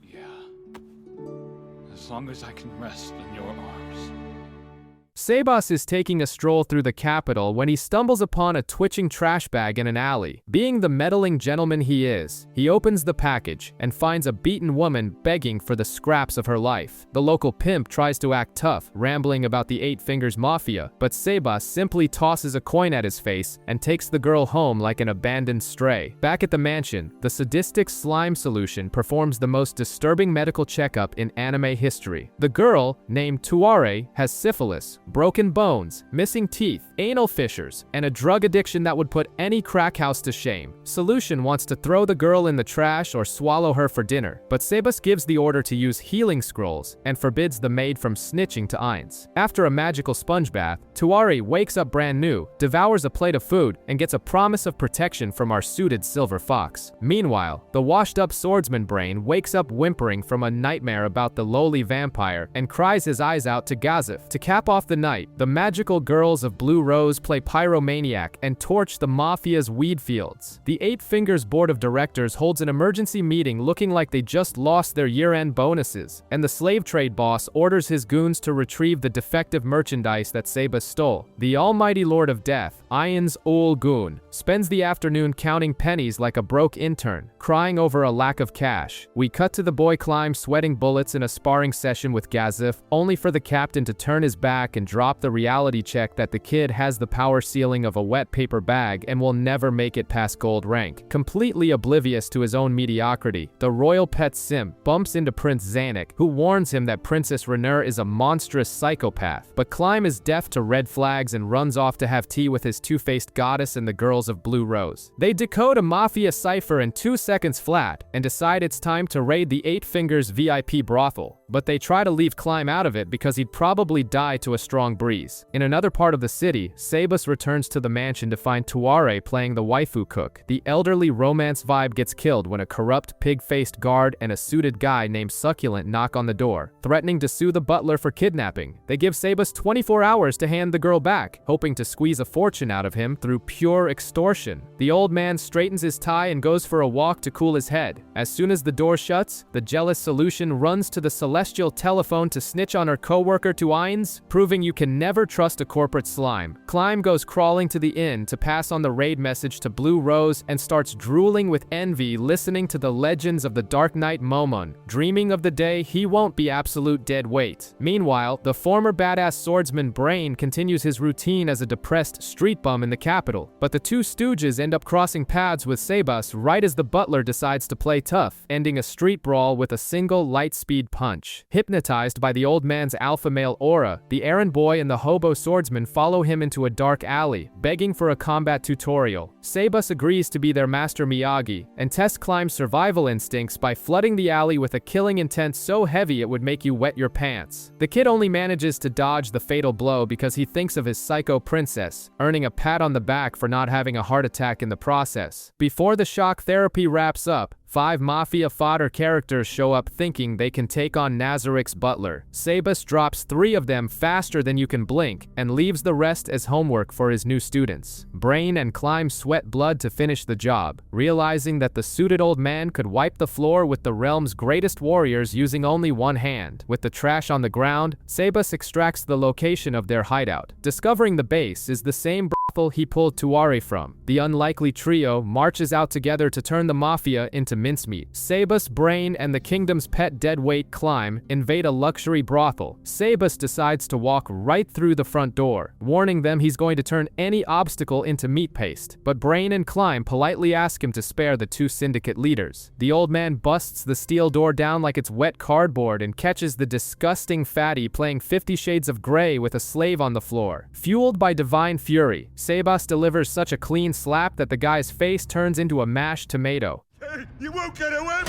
Yeah. As long as I can rest in your arms. Sebas is taking a stroll through the capital when he stumbles upon a twitching trash bag in an alley. Being the meddling gentleman he is, he opens the package and finds a beaten woman begging for the scraps of her life. The local pimp tries to act tough, rambling about the Eight Fingers Mafia, but Sebas simply tosses a coin at his face and takes the girl home like an abandoned stray. Back at the mansion, the sadistic slime solution performs the most disturbing medical checkup in anime history. The girl, named Tuare, has syphilis, broken bones, missing teeth, anal fissures, and a drug addiction that would put any crack house to shame. Solution wants to throw the girl in the trash or swallow her for dinner, but Sebas gives the order to use healing scrolls and forbids the maid from snitching to Ainz. After a magical sponge bath, Tuare wakes up brand new, devours a plate of food, and gets a promise of protection from our suited silver fox. Meanwhile, the washed-up swordsman brain wakes up whimpering from a nightmare about the lowly vampire and cries his eyes out to Gazif. To cap off the night, the magical girls of Blue Rose play pyromaniac and torch the mafia's weed fields. The Eight Fingers Board of Directors holds an emergency meeting looking like they just lost their year-end bonuses, and the slave trade boss orders his goons to retrieve the defective merchandise that Sebas stole. The almighty Lord of Death, Ians Ul Goon, spends the afternoon counting pennies like a broke intern, crying over a lack of cash. We cut to the boy Climb sweating bullets in a sparring session with Gazif, only for the captain to turn his back and drop the reality check that the kid has the power ceiling of a wet paper bag and will never make it past gold rank. Completely oblivious to his own mediocrity, the royal pet Sim bumps into Prince Zanuck, who warns him that Princess Renner is a monstrous psychopath. But Climb is deaf to red flags and runs off to have tea with his two-faced goddess and the girls of Blue Rose. They decode a mafia cipher in 2 seconds flat and decide it's time to raid the Eight Fingers VIP brothel, but they try to leave Climb out of it because he'd probably die to a strong breeze. In another part of the city, Sebas returns to the mansion to find Tuare playing the waifu cook. The elderly romance vibe gets killed when a corrupt, pig-faced guard and a suited guy named Succulent knock on the door, threatening to sue the butler for kidnapping. They give Sebas 24 hours to hand the girl back, hoping to squeeze a fortune out of him through pure extortion. The old man straightens his tie and goes for a walk to cool his head. As soon as the door shuts, the jealous Solution runs to the celestial telephone to snitch on her co-worker to Ainz, proving you can never trust a corporate slime. Climb goes crawling to the inn to pass on the raid message to Blue Rose and starts drooling with envy listening to the legends of the Dark Knight Momon, dreaming of the day he won't be absolute dead weight. Meanwhile, the former badass swordsman Brain continues his routine as a depressed street bum in the capital, but the two stooges end up crossing paths with Sebas right as the butler decides to play tough, ending a street brawl with a single light-speed punch. Hypnotized by the old man's alpha male aura, the errand boy and the hobo swordsman follow him into a dark alley, begging for a combat tutorial. Sebas agrees to be their Master Miyagi, and tests Climb's survival instincts by flooding the alley with a killing intent so heavy it would make you wet your pants. The kid only manages to dodge the fatal blow because he thinks of his psycho princess, earning a pat on the back for not having a heart attack in the process. Before the shock therapy wraps up, 5 mafia fodder characters show up thinking they can take on Nazarick's butler. Sebas drops 3 of them faster than you can blink and leaves the rest as homework for his new students. Brain and Climb sweat blood to finish the job, realizing that the suited old man could wipe the floor with the realm's greatest warriors using only one hand. With the trash on the ground, Sebas extracts the location of their hideout. Discovering the base is the same brothel he pulled Tuare from. The unlikely trio marches out together to turn the mafia into mincemeat. Sebas, Brain, and the kingdom's pet deadweight Climb invade a luxury brothel. Sebas decides to walk right through the front door, warning them he's going to turn any obstacle into meat paste. But Brain and Climb politely ask him to spare the 2 syndicate leaders. The old man busts the steel door down like it's wet cardboard and catches the disgusting fatty playing 50 Shades of Grey with a slave on the floor. Fueled by divine fury, Sebas delivers such a clean slap that the guy's face turns into a mashed tomato. You won't get away!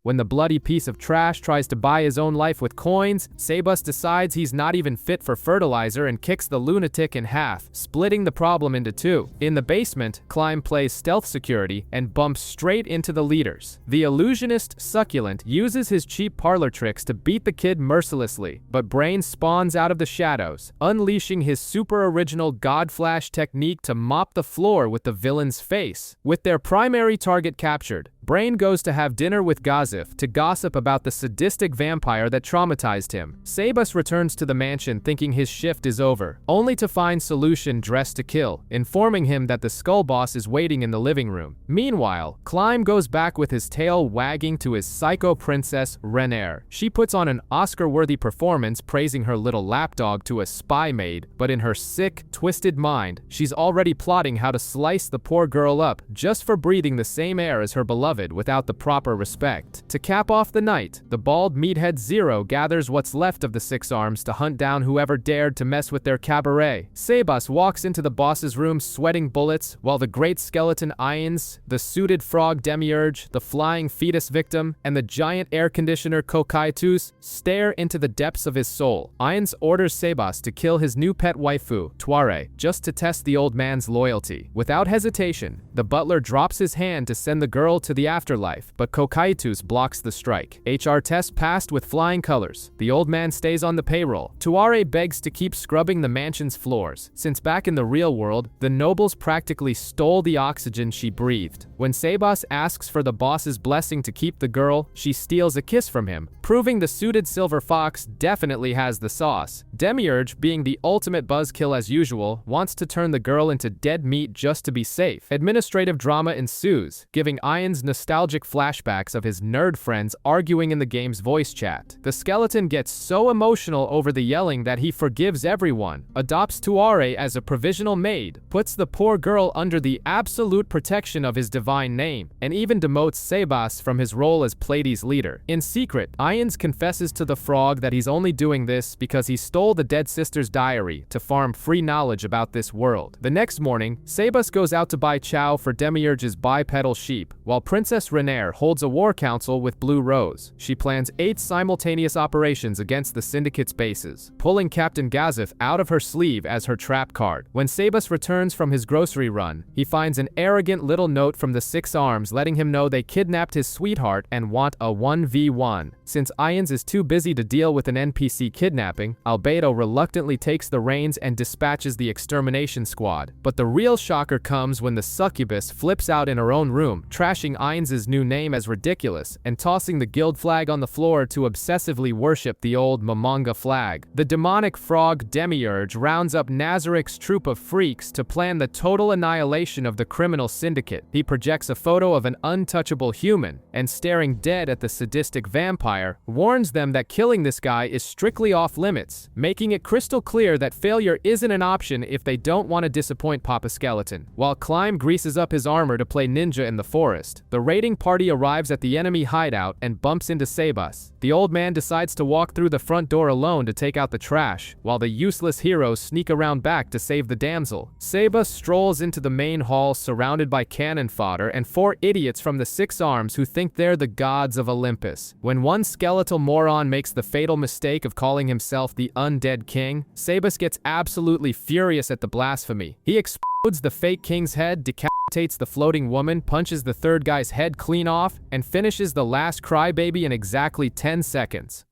When the bloody piece of trash tries to buy his own life with coins, Sebas decides he's not even fit for fertilizer and kicks the lunatic in half, splitting the problem into 2. In the basement, Climb plays stealth security and bumps straight into the leaders. The illusionist Succulent uses his cheap parlor tricks to beat the kid mercilessly, but Brain spawns out of the shadows, unleashing his super original God Flash technique to mop the floor with the villain's face. With their primary target captured, Brain goes to have dinner with Gazif to gossip about the sadistic vampire that traumatized him. Sebas returns to the mansion thinking his shift is over, only to find Solution dressed to kill, informing him that the Skull Boss is waiting in the living room. Meanwhile, Climb goes back with his tail wagging to his psycho princess, Renair. She puts on an Oscar-worthy performance praising her little lapdog to a spy maid, but in her sick, twisted mind, she's already plotting how to slice the poor girl up just for breathing the same air as her beloved without the proper respect. To cap off the night, the bald meathead Zero gathers what's left of the 6 arms to hunt down whoever dared to mess with their cabaret. Sebas walks into the boss's room sweating bullets, while the great skeleton Ions, the suited frog Demiurge, the flying fetus victim, and the giant air conditioner Kokaitus stare into the depths of his soul. Ions orders Sebas to kill his new pet waifu, Tuare, just to test the old man's loyalty. Without hesitation, the butler drops his hand to send the girl to the afterlife, but Kokaitus blocks the strike. HR test passed with flying colors. The old man stays on the payroll. Tuare begs to keep scrubbing the mansion's floors, since back in the real world, the nobles practically stole the oxygen she breathed. When Sebas asks for the boss's blessing to keep the girl, she steals a kiss from him, proving the suited silver fox definitely has the sauce. Demiurge, being the ultimate buzzkill as usual, wants to turn the girl into dead meat just to be safe. Administrative drama ensues, giving Ions nostalgic flashbacks of his nerd friends arguing in the game's voice chat. The skeleton gets so emotional over the yelling that he forgives everyone, adopts Tuare as a provisional maid, puts the poor girl under the absolute protection of his divine name, and even demotes Sebas from his role as Pleiades' leader. In secret, Ions confesses to the frog that he's only doing this because he stole the dead sister's diary to farm free knowledge about this world. The next morning, Sebas goes out to buy chow for Demiurge's bipedal sheep, while Princess Renair holds a war council with Blue Rose. She plans 8 simultaneous operations against the syndicate's bases, pulling Captain Gazif out of her sleeve as her trap card. When Sebas returns from his grocery run, he finds an arrogant little note from the 6 arms letting him know they kidnapped his sweetheart and want a 1v1. Since Ions is too busy to deal with an NPC kidnapping, Albedo reluctantly takes the reins and dispatches the extermination squad. But the real shocker comes when the succubus flips out in her own room, trashing Ions' new name as ridiculous and tossing the guild flag on the floor to obsessively worship the old Momonga flag. The demonic frog Demiurge rounds up Nazarick's troop of freaks to plan the total annihilation of the criminal syndicate. He projects a photo of an untouchable human and, staring dead at the sadistic vampire, warns them that killing this guy is strictly off limits, making it crystal clear that failure isn't an option if they don't want to disappoint Papa Skeleton. While Climb greases up his armor to play ninja in the forest, the raiding party arrives at the enemy hideout and bumps into Sebas. The old man decides to walk through the front door alone to take out the trash, while the useless heroes sneak around back to save the damsel. Sebas strolls into the main hall surrounded by cannon fodder and 4 idiots from the 6 Arms who think they're the gods of Olympus. When one skeletal moron makes the fatal mistake of calling himself the Undead King, Sebas gets absolutely furious at the blasphemy. He explodes the fake king's head, decapitates the floating woman, punches the third guy's head clean off, and finishes the last crybaby in exactly 10 seconds.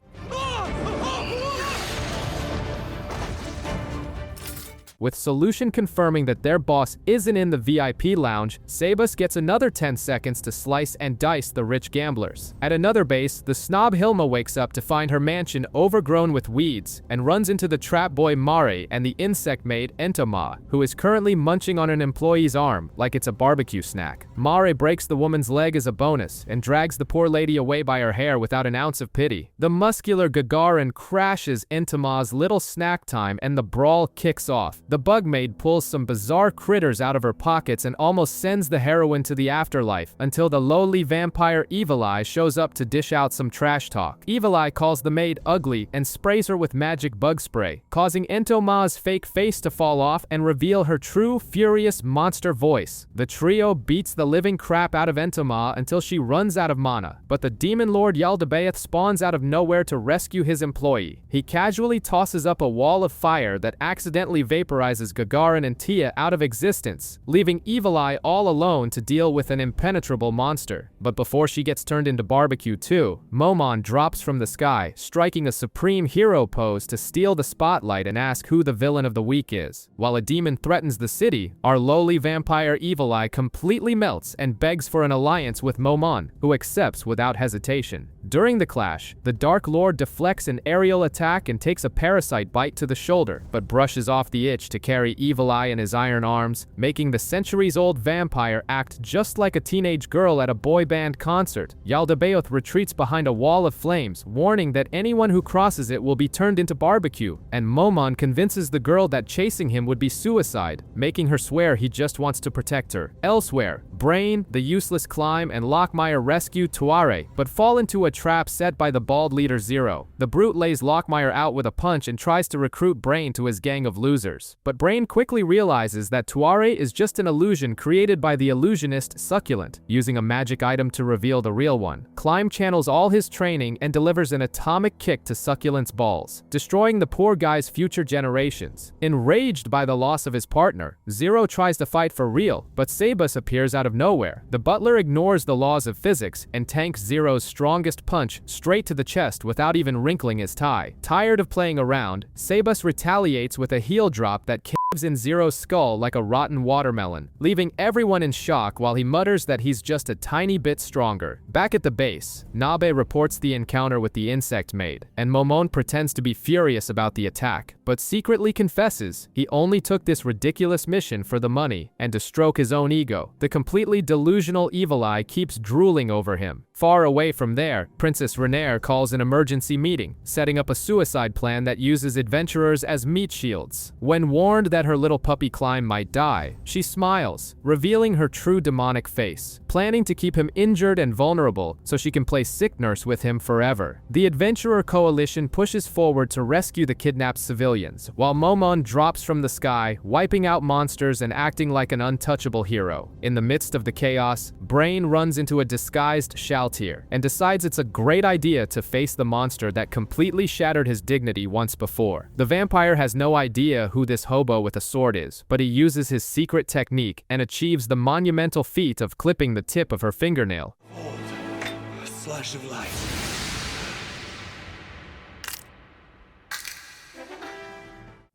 With Solution confirming that their boss isn't in the VIP lounge, Sebas gets another 10 seconds to slice and dice the rich gamblers. At another base, the snob Hilma wakes up to find her mansion overgrown with weeds, and runs into the trap boy Mare and the insect maid Entoma, who is currently munching on an employee's arm like it's a barbecue snack. Mare breaks the woman's leg as a bonus, and drags the poor lady away by her hair without an ounce of pity. The muscular Gagarin crashes Entoma's little snack time and the brawl kicks off. The bug maid pulls some bizarre critters out of her pockets and almost sends the heroine to the afterlife, until the lowly vampire Evil Eye shows up to dish out some trash talk. Evil Eye calls the maid ugly and sprays her with magic bug spray, causing Entoma's fake face to fall off and reveal her true furious monster voice. The trio beats the living crap out of Entoma until she runs out of mana, but the demon lord Yaldabaoth spawns out of nowhere to rescue his employee. He casually tosses up a wall of fire that accidentally vaporizes Gagarin and Tia out of existence, leaving Evil Eye all alone to deal with an impenetrable monster. But before she gets turned into barbecue too, Momon drops from the sky, striking a supreme hero pose to steal the spotlight and ask who the villain of the week is. While a demon threatens the city, our lowly vampire Evil Eye completely melts and begs for an alliance with Momon, who accepts without hesitation. During the clash, the Dark Lord deflects an aerial attack and takes a parasite bite to the shoulder, but brushes off the itch to carry Evil Eye in his iron arms, making the centuries-old vampire act just like a teenage girl at a boy band concert. Yaldabaoth retreats behind a wall of flames, warning that anyone who crosses it will be turned into barbecue, and Momon convinces the girl that chasing him would be suicide, making her swear he just wants to protect her. Elsewhere, Brain, the useless Climb, and Lockmire rescue Tuare, but fall into a trap set by the bald leader Zero. The brute lays Lockmire out with a punch and tries to recruit Brain to his gang of losers. But Brain quickly realizes that Tuare is just an illusion created by the illusionist Succulent, using a magic item to reveal the real one. Climb channels all his training and delivers an atomic kick to Succulent's balls, destroying the poor guy's future generations. Enraged by the loss of his partner, Zero tries to fight for real, but Sebas appears out of nowhere. The butler ignores the laws of physics and tanks Zero's strongest punch straight to the chest without even wrinkling his tie. Tired of playing around, Sebas retaliates with a heel drop that caves in Zero's skull like a rotten watermelon, leaving everyone in shock while he mutters that he's just a tiny bit stronger. Back at the base, Nabe reports the encounter with the insect maid, and Momon pretends to be furious about the attack, but secretly confesses he only took this ridiculous mission for the money and to stroke his own ego. The completely delusional Evil Eye keeps drooling over him. Far away from there, Princess Renaer calls an emergency meeting, setting up a suicide plan that uses adventurers as meat shields. When warned that her little puppy Climb might die, she smiles, revealing her true demonic face, planning to keep him injured and vulnerable so she can play sick nurse with him forever. The Adventurer Coalition pushes forward to rescue the kidnapped civilians, while Momon drops from the sky, wiping out monsters and acting like an untouchable hero. In the midst of the chaos, Brain runs into a disguised Shalltear and decides it's a great idea to face the monster that completely shattered his dignity once before. The vampire has no idea who this hobo with a sword is, but he uses his secret technique and achieves the monumental feat of clipping the tip of her fingernail. Hold. A flash of light.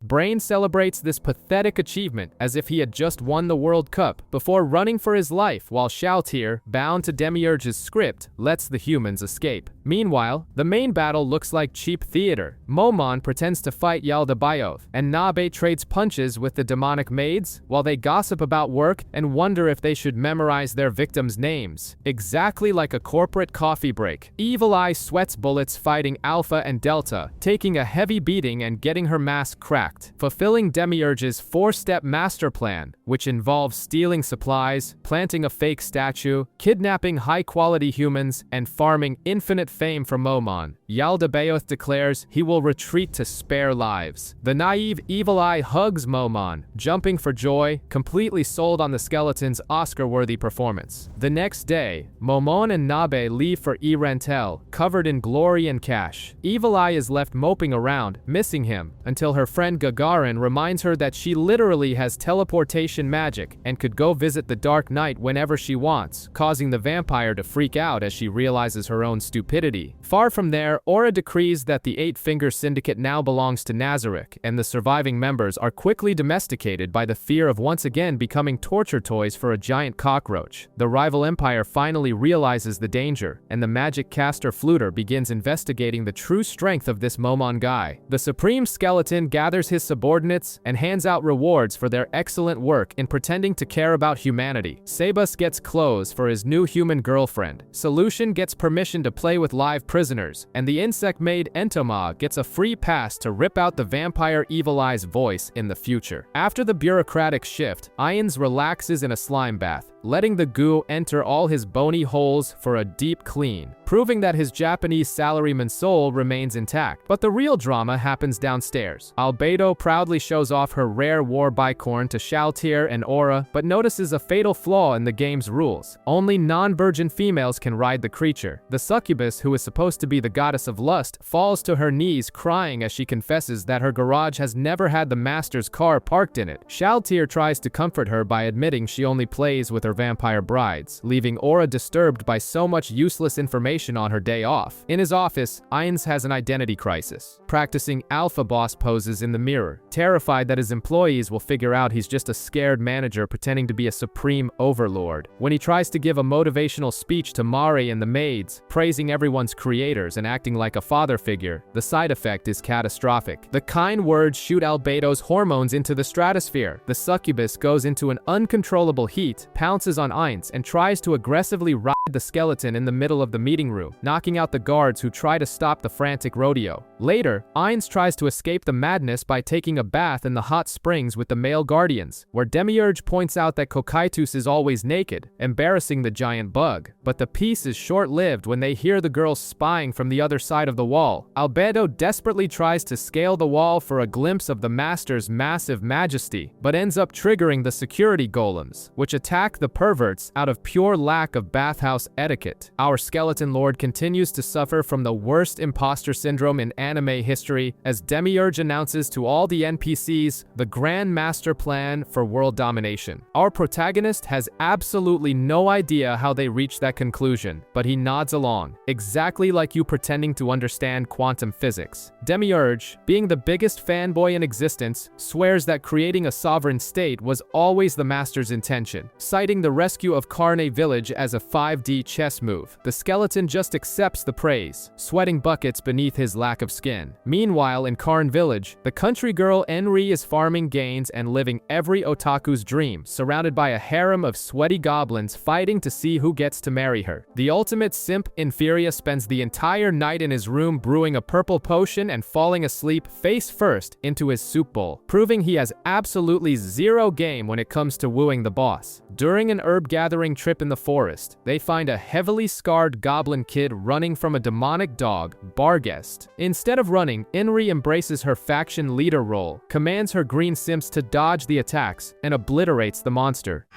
Brain celebrates this pathetic achievement as if he had just won the World Cup, before running for his life while Shalltear, bound to Demiurge's script, lets the humans escape. Meanwhile, the main battle looks like cheap theater. Momon pretends to fight Yaldabaoth, and Nabe trades punches with the demonic maids, while they gossip about work and wonder if they should memorize their victims' names. Exactly like a corporate coffee break, Evil Eye sweats bullets fighting Alpha and Delta, taking a heavy beating and getting her mask cracked, fulfilling Demiurge's 4-step master plan, which involves stealing supplies, planting a fake statue, kidnapping high-quality humans, and farming infinite fame for Momon. Yaldabaoth declares he will retreat to spare lives. The naive Evil Eye hugs Momon, jumping for joy, completely sold on the skeleton's Oscar-worthy performance. The next day, Momon and Nabe leave for Erentel, covered in glory and cash. Evil Eye is left moping around, missing him, until her friend Gagarin reminds her that she literally has teleportation magic and could go visit the Dark Knight whenever she wants, causing the vampire to freak out as she realizes her own stupidity. Far from there, Aura decrees that the Eight-Finger Syndicate now belongs to Nazarick, and the surviving members are quickly domesticated by the fear of once again becoming torture toys for a giant cockroach. The rival empire finally realizes the danger, and the magic caster Fluter begins investigating the true strength of this Momon guy. The Supreme Skeleton gathers his subordinates and hands out rewards for their excellent work in pretending to care about humanity. Sebas gets clothes for his new human girlfriend. Solution gets permission to play with live prisoners, and the insect maid Entoma gets a free pass to rip out the vampire Evil Eye's voice in the future. After the bureaucratic shift, Ions relaxes in a slime bath, letting the goo enter all his bony holes for a deep clean, proving that his Japanese salaryman soul remains intact. But the real drama happens downstairs. Albedo proudly shows off her rare war bicorn to Shalltear and Aura, but notices a fatal flaw in the game's rules. Only non-virgin females can ride the creature. The succubus, who is supposed to be the goddess of lust, falls to her knees crying as she confesses that her garage has never had the master's car parked in it. Shalltear tries to comfort her by admitting she only plays with her vampire brides, leaving Aura disturbed by so much useless information on her day off. In his office, Ions has an identity crisis, practicing alpha boss poses in the mirror, terrified that his employees will figure out he's just a scared manager pretending to be a supreme overlord. When he tries to give a motivational speech to Mari and the maids, praising everyone's creators and acting like a father figure, the side effect is catastrophic. The kind words shoot Albedo's hormones into the stratosphere. The succubus goes into an uncontrollable heat, pounces on Ions, and tries to aggressively ride the skeleton in the middle of the meeting room, knocking out the guards who try to stop the frantic rodeo. Later, Ions tries to escape the madness by taking a bath in the hot springs with the male guardians, where Demiurge points out that Kokaitus is always naked, embarrassing the giant bug. But the peace is short-lived when they hear the girls spying from the other side of the wall. Albedo desperately tries to scale the wall for a glimpse of the master's massive majesty, but ends up triggering the security golems, which attack the perverts out of pure lack of bathhouse etiquette. Our skeleton lord continues to suffer from the worst imposter syndrome in anime history as Demiurge announces to all the NPCs the grand master plan for world domination. Our protagonist has absolutely no idea how they reach that conclusion, but he nods along, exactly like you pretending to understand quantum physics. Demiurge, being the biggest fanboy in existence, swears that creating a sovereign state was always the master's intention, citing the rescue of Carne village as a 5D chess move. The skeleton just accepts the praise, sweating buckets beneath his lack of skin. Meanwhile, in Carne village, the country girl Enri is farming gains and living every otaku's dream, surrounded by a harem of sweaty goblins fighting to see who gets to marry her. The ultimate simp, Inferia, spends the entire night in his room brewing a purple potion and falling asleep face first into his soup bowl, proving he has absolutely zero game when it comes to wooing the boss. During an herb gathering trip in the forest, they find a heavily scarred goblin kid running from a demonic dog, Barghest. Instead of running, Enri embraces her faction leader role, commands her green simps to dodge the attacks, and obliterates the monster.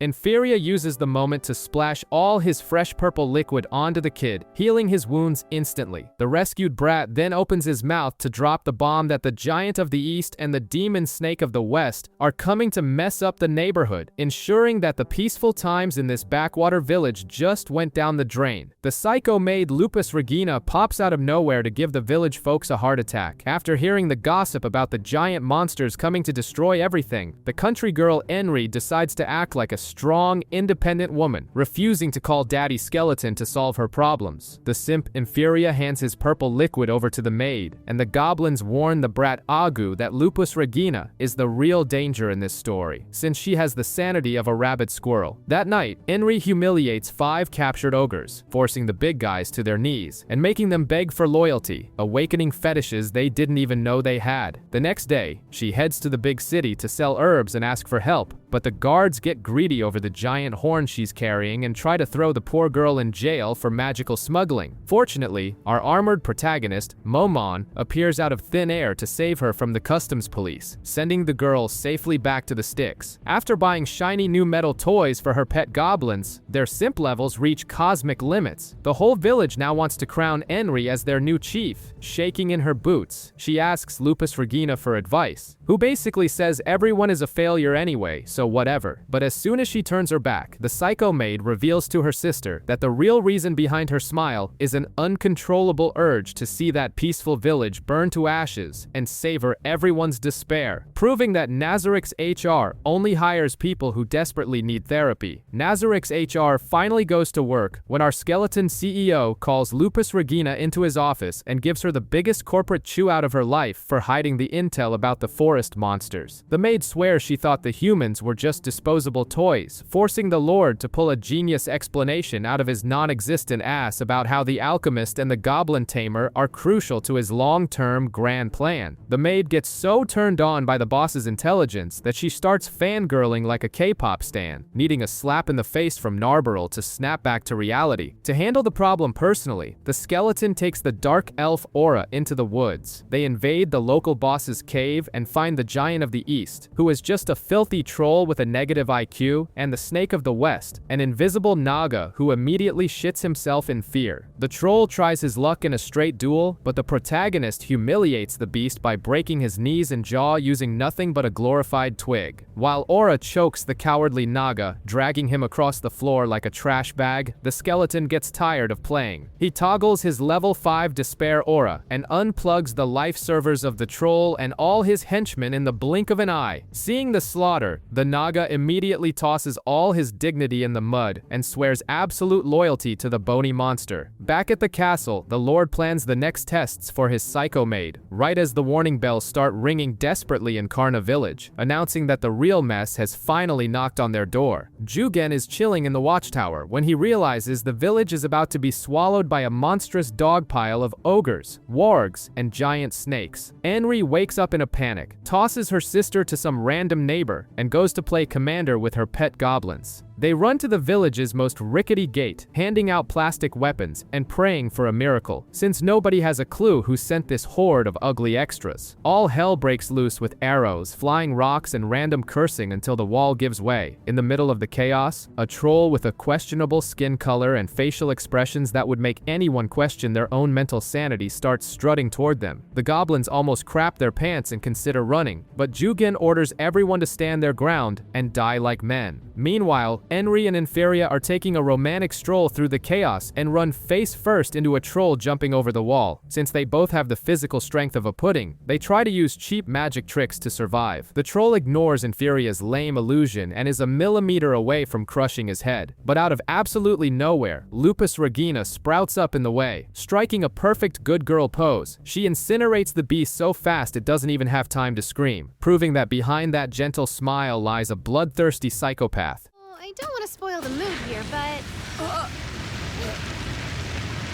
Inferia uses the moment to splash all his fresh purple liquid onto the kid, healing his wounds instantly. The rescued brat then opens his mouth to drop the bomb that the Giant of the East and the Demon Snake of the West are coming to mess up the neighborhood, ensuring that the peaceful times in this backwater village just went down the drain. The psycho maid Lupus Regina pops out of nowhere to give the village folks a heart attack. After hearing the gossip about the giant monsters coming to destroy everything, the country girl Henry decides to act like a strong, independent woman, refusing to call Daddy Skeleton to solve her problems. The simp Inferia hands his purple liquid over to the maid, and the goblins warn the brat Agu that Lupus Regina is the real danger in this story, since she has the sanity of a rabid squirrel. That night, Henry humiliates 5 captured ogres, forcing the big guys to their knees and making them beg for loyalty, awakening fetishes they didn't even know they had. The next day, she heads to the big city to sell herbs and ask for help, but the guards get greedy over the giant horn she's carrying and try to throw the poor girl in jail for magical smuggling. Fortunately, our armored protagonist, Momon, appears out of thin air to save her from the customs police, sending the girl safely back to the sticks. After buying shiny new metal toys for her pet goblins, their simp levels reach cosmic limits. The whole village now wants to crown Henry as their new chief. Shaking in her boots, she asks Lupus Regina for advice, who basically says everyone is a failure anyway, so whatever. But as soon as she turns her back, the psycho maid reveals to her sister that the real reason behind her smile is an uncontrollable urge to see that peaceful village burn to ashes and savor everyone's despair, proving that Nazarick's HR only hires people who desperately need therapy. Nazarick's HR finally goes to work when our skeleton CEO calls Lupus Regina into his office and gives her the biggest corporate chew out of her life for hiding the intel about the forest monsters. The maid swears she thought the humans were just disposable toys, forcing the Lord to pull a genius explanation out of his non-existent ass about how the alchemist and the goblin tamer are crucial to his long-term grand plan. The maid gets so turned on by the boss's intelligence that she starts fangirling like a K-pop stan, needing a slap in the face from Narberl to snap back to reality. To handle the problem personally, the skeleton takes the dark elf Aura into the woods. They invade the local boss's cave and find the Giant of the East, who is just a filthy troll with a negative IQ, and the Snake of the West, an invisible Naga who immediately shits himself in fear. The troll tries his luck in a straight duel, but the protagonist humiliates the beast by breaking his knees and jaw using nothing but a glorified twig. While Aura chokes the cowardly Naga, dragging him across the floor like a trash bag, the skeleton gets tired of playing. He toggles his level 5 despair aura and unplugs the life servers of the troll and all his henchmen in the blink of an eye. Seeing the slaughter, the Naga immediately tosses all his dignity in the mud and swears absolute loyalty to the bony monster. Back at the castle, the Lord plans the next tests for his psycho maid, right as the warning bells start ringing desperately in Carne village, announcing that the real mess has finally knocked on their door. Jugen is chilling in the watchtower when he realizes the village is about to be swallowed by a monstrous dog pile of ogres, wargs, and giant snakes. Henry wakes up in a panic, tosses her sister to some random neighbor, and goes to play commander with her pet goblins. They run to the village's most rickety gate, handing out plastic weapons and praying for a miracle, since nobody has a clue who sent this horde of ugly extras. All hell breaks loose with arrows, flying rocks, and random cursing until the wall gives way. In the middle of the chaos, a troll with a questionable skin color and facial expressions that would make anyone question their own mental sanity starts strutting toward them. The goblins almost crap their pants and consider running, but Jugen orders everyone to stand their ground and die like men. Meanwhile, Henry and Inferia are taking a romantic stroll through the chaos and run face first into a troll jumping over the wall. Since they both have the physical strength of a pudding, they try to use cheap magic tricks to survive. The troll ignores Inferia's lame illusion and is a millimeter away from crushing his head. But out of absolutely nowhere, Lupus Regina sprouts up in the way. Striking a perfect good girl pose, she incinerates the beast so fast it doesn't even have time to scream, proving that behind that gentle smile lies a bloodthirsty psychopath. I don't want to spoil the mood here, but...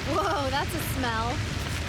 Whoa, that's a smell.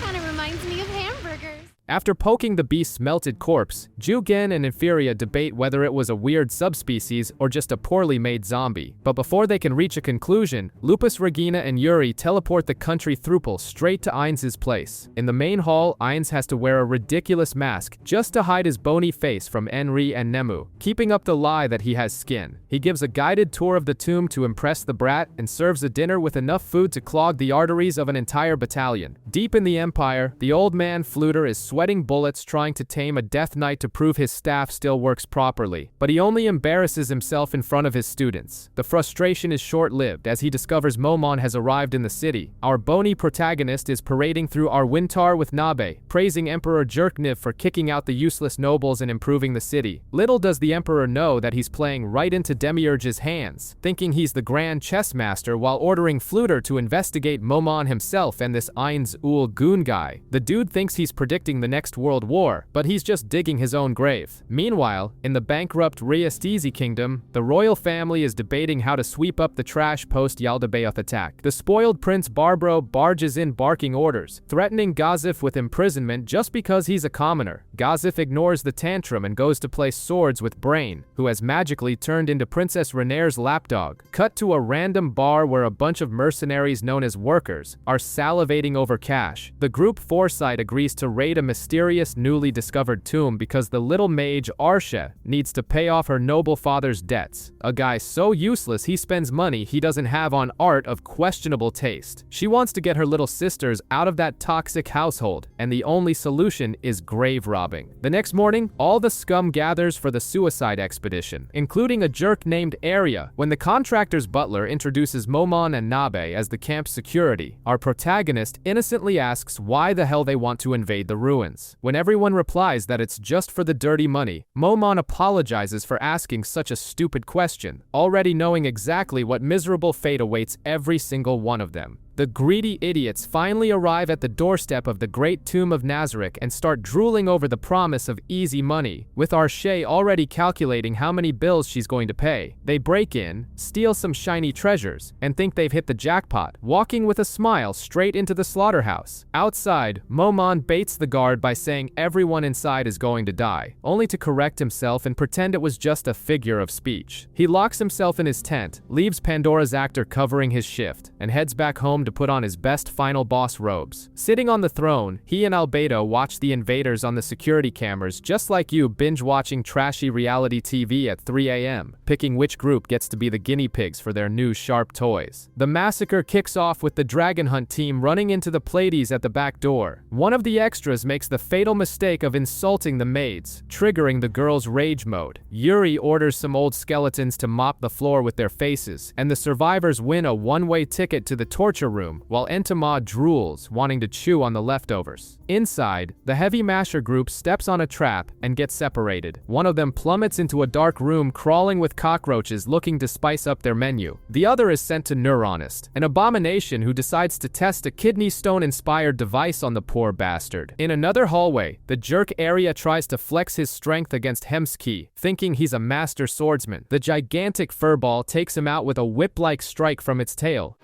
Kind of reminds me of hamburgers. After poking the beast's melted corpse, Jugen and Inferia debate whether it was a weird subspecies or just a poorly made zombie. But before they can reach a conclusion, Lupus, Regina, and Yuri teleport the country Thrupal straight to Ains's place. In the main hall, Ains has to wear a ridiculous mask just to hide his bony face from Enri and Nemu, keeping up the lie that he has skin. He gives a guided tour of the tomb to impress the brat and serves a dinner with enough food to clog the arteries of an entire battalion. Deep in the Empire, the old man Fluter is sweating bullets trying to tame a Death Knight to prove his staff still works properly, but he only embarrasses himself in front of his students. The frustration is short-lived as he discovers Momon has arrived in the city. Our bony protagonist is parading through Arwintar with Nabe, praising Emperor Jerkniv for kicking out the useless nobles and improving the city. Little does the Emperor know that he's playing right into Demiurge's hands, thinking he's the grand chess master while ordering Fluter to investigate Momon himself and this Ains Ul Goon guy. The dude thinks he's predicting the next world war, but he's just digging his own grave. Meanwhile, in the bankrupt Riastezi Kingdom, the royal family is debating how to sweep up the trash post-Yaldabaoth attack. The spoiled Prince Barbro barges in barking orders, threatening Gazif with imprisonment just because he's a commoner. Gazif ignores the tantrum and goes to play swords with Brain, who has magically turned into Princess Renair's lapdog. Cut to a random bar where a bunch of mercenaries known as workers are salivating over cash. The group Foresight agrees to raid a mysterious newly discovered tomb because the little mage Arsha needs to pay off her noble father's debts. A guy so useless he spends money he doesn't have on art of questionable taste. She wants to get her little sisters out of that toxic household, and the only solution is grave robbing. The next morning, all the scum gathers for the suicide expedition, including a jerk named Arya. When the contractor's butler introduces Momon and Nabe as the camp's security, our protagonist innocently asks why the hell they want to invade the ruins. When everyone replies that it's just for the dirty money, Momon apologizes for asking such a stupid question, already knowing exactly what miserable fate awaits every single one of them. The greedy idiots finally arrive at the doorstep of the great tomb of Nazarick and start drooling over the promise of easy money, with Arshay already calculating how many bills she's going to pay. They break in, steal some shiny treasures, and think they've hit the jackpot, walking with a smile straight into the slaughterhouse. Outside, Momon baits the guard by saying everyone inside is going to die, only to correct himself and pretend it was just a figure of speech. He locks himself in his tent, leaves Pandora's actor covering his shift, and heads back home to put on his best final boss robes. Sitting on the throne, he and Albedo watch the invaders on the security cameras just like you binge-watching trashy reality TV at 3 a.m., picking which group gets to be the guinea pigs for their new sharp toys. The massacre kicks off with the Dragon Hunt team running into the Pleiades at the back door. One of the extras makes the fatal mistake of insulting the maids, triggering the girls' rage mode. Yuri orders some old skeletons to mop the floor with their faces, and the survivors win a one-way ticket to the torture room, while Entama drools, wanting to chew on the leftovers. Inside, the Heavy Masher group steps on a trap and gets separated. One of them plummets into a dark room crawling with cockroaches looking to spice up their menu. The other is sent to Neuronist, an abomination who decides to test a kidney stone-inspired device on the poor bastard. In another hallway, the jerk Arya tries to flex his strength against Hemski, thinking he's a master swordsman. The gigantic furball takes him out with a whip-like strike from its tail.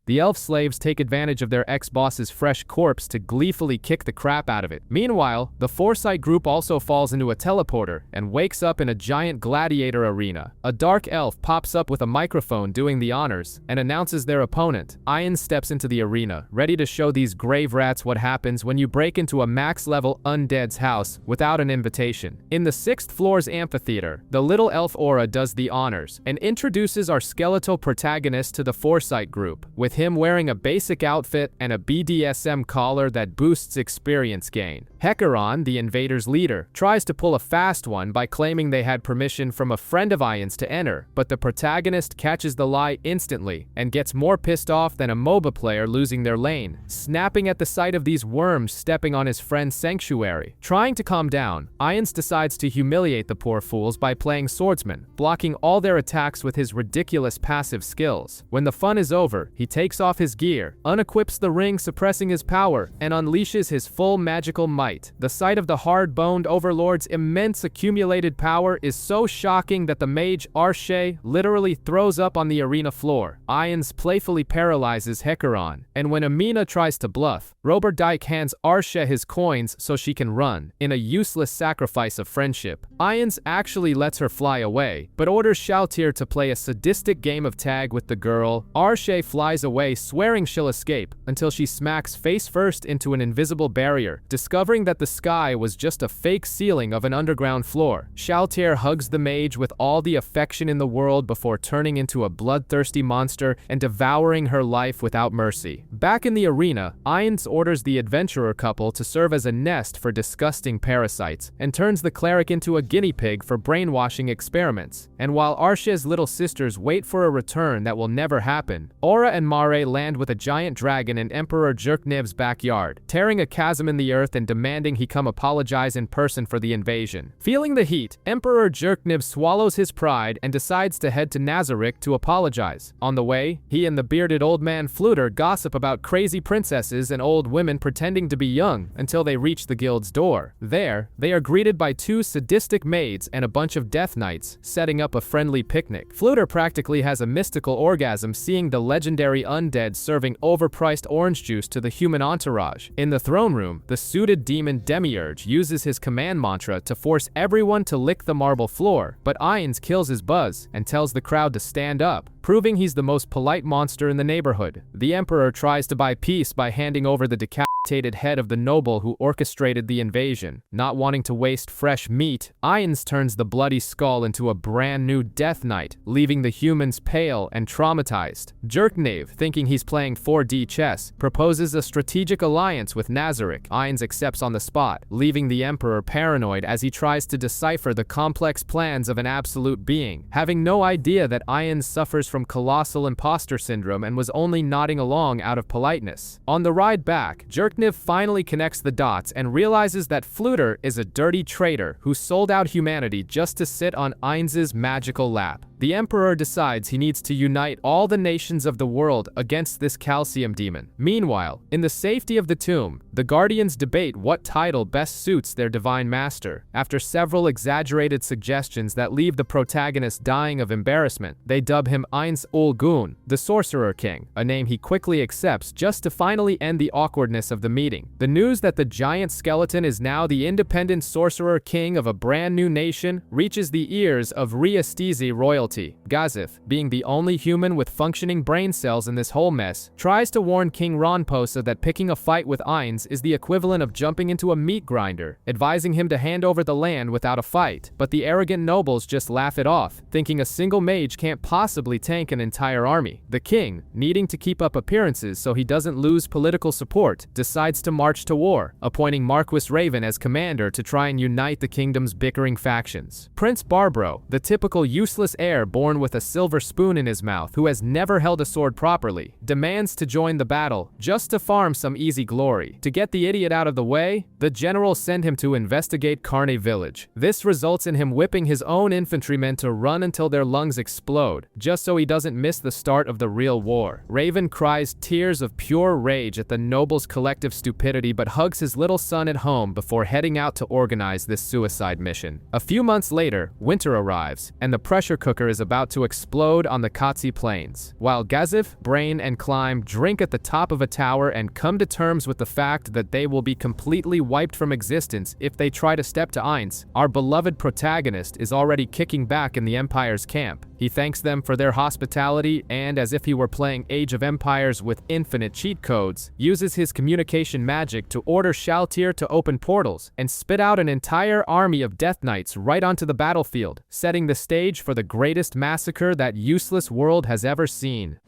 The elf slaves take advantage of their ex-boss's fresh corpse to gleefully kick the crap out of it. Meanwhile, the Foresight group also falls into a teleporter and wakes up in a giant gladiator arena. A dark elf pops up with a microphone doing the honors and announces their opponent. Ian steps into the arena, ready to show these grave rats what happens when you break into a max-level undead's house without an invitation. In the 6th floor's amphitheater, the little elf Aura does the honors and introduces our skeletal protagonist to the Foresight group, with him wearing a basic outfit and a BDSM collar that boosts experience gain. Hecaron, the invaders' leader, tries to pull a fast one by claiming they had permission from a friend of Ian's to enter, but the protagonist catches the lie instantly and gets more pissed off than a MOBA player losing their lane, snapping at the sight of these worms stepping on his friend's sanctuary. Trying to calm down, Ians decides to humiliate the poor fools by playing swordsman, blocking all their attacks with his ridiculous passive skills. When the fun is over, he takes takes off his gear, unequips the ring suppressing his power, and unleashes his full magical might. The sight of the hard-boned Overlord's immense accumulated power is so shocking that the mage Arshe literally throws up on the arena floor. Ions playfully paralyzes Hecaron, and when Amina tries to bluff, Roberdyke hands Arshe his coins so she can run, in a useless sacrifice of friendship. Ions actually lets her fly away, but orders Shalltear to play a sadistic game of tag with the girl. Arshe flies away swearing she'll escape, until she smacks face first into an invisible barrier, discovering that the sky was just a fake ceiling of an underground floor. Shalltear hugs the mage with all the affection in the world before turning into a bloodthirsty monster and devouring her life without mercy. Back in the arena, Ions orders the adventurer couple to serve as a nest for disgusting parasites, and turns the cleric into a guinea pig for brainwashing experiments. And while Arshe's little sisters wait for a return that will never happen, Aura and Mare land with a giant dragon in Emperor Jerkniv's backyard, tearing a chasm in the earth and demanding he come apologize in person for the invasion. Feeling the heat, Emperor Jerkniv swallows his pride and decides to head to Nazarick to apologize. On the way, he and the bearded old man Fluter gossip about crazy princesses and old women pretending to be young until they reach the guild's door. There, they are greeted by two sadistic maids and a bunch of death knights, setting up a friendly picnic. Fluter practically has a mystical orgasm seeing the legendary undead serving overpriced orange juice to the human entourage. In the throne room, the suited demon Demiurge uses his command mantra to force everyone to lick the marble floor, but Ions kills his buzz and tells the crowd to stand up, proving he's the most polite monster in the neighborhood. The Emperor tries to buy peace by handing over the decapitated head of the noble who orchestrated the invasion. Not wanting to waste fresh meat, Ions turns the bloody skull into a brand new Death Knight, leaving the humans pale and traumatized. Jerknave, thinking he's playing 4D chess, proposes a strategic alliance with Nazarick. Ions accepts on the spot, leaving the Emperor paranoid as he tries to decipher the complex plans of an absolute being, having no idea that Ions suffers from colossal imposter syndrome and was only nodding along out of politeness. On the ride back, Jerkniv finally connects the dots and realizes that Fluter is a dirty traitor who sold out humanity just to sit on Ions's magical lap. The Emperor decides he needs to unite all the nations of the world against this calcium demon. Meanwhile, in the safety of the tomb, the Guardians debate what title best suits their divine master. After several exaggerated suggestions that leave the protagonist dying of embarrassment, they dub him Eins ul Gun, the Sorcerer King, a name he quickly accepts just to finally end the awkwardness of the meeting. The news that the giant skeleton is now the independent Sorcerer King of a brand new nation reaches the ears of Riastezi royalty. Gazif, being the only human with functioning brain cells in this whole mess, tries to warn King Ronposa that picking a fight with Ions is the equivalent of jumping into a meat grinder, advising him to hand over the land without a fight. But the arrogant nobles just laugh it off, thinking a single mage can't possibly tank an entire army. The king, needing to keep up appearances so he doesn't lose political support, decides to march to war, appointing Marquis Raven as commander to try and unite the kingdom's bickering factions. Prince Barbro, the typical useless heir born with a silver spoon in his mouth who has never held a sword properly, demands to join the battle just to farm some easy glory. To get the idiot out of the way, the generals send him to investigate Carne village. This results in him whipping his own infantrymen to run until their lungs explode, just so he doesn't miss the start of the real war. Raven cries tears of pure rage at the nobles' collective stupidity but hugs his little son at home before heading out to organize this suicide mission. A few months later, winter arrives, and the pressure cooker is about to explode on the Katze plains. While Gazif, Brain, and Climb drink at the top of a tower and come to terms with the fact that they will be completely wiped from existence if they try to step to Eins, our beloved protagonist is already kicking back in the Empire's camp. He thanks them for their hospitality and, as if he were playing Age of Empires with infinite cheat codes, uses his communication magic to order Shalltear to open portals and spit out an entire army of Death Knights right onto the battlefield, setting the stage for the greatest massacre that useless world has ever seen.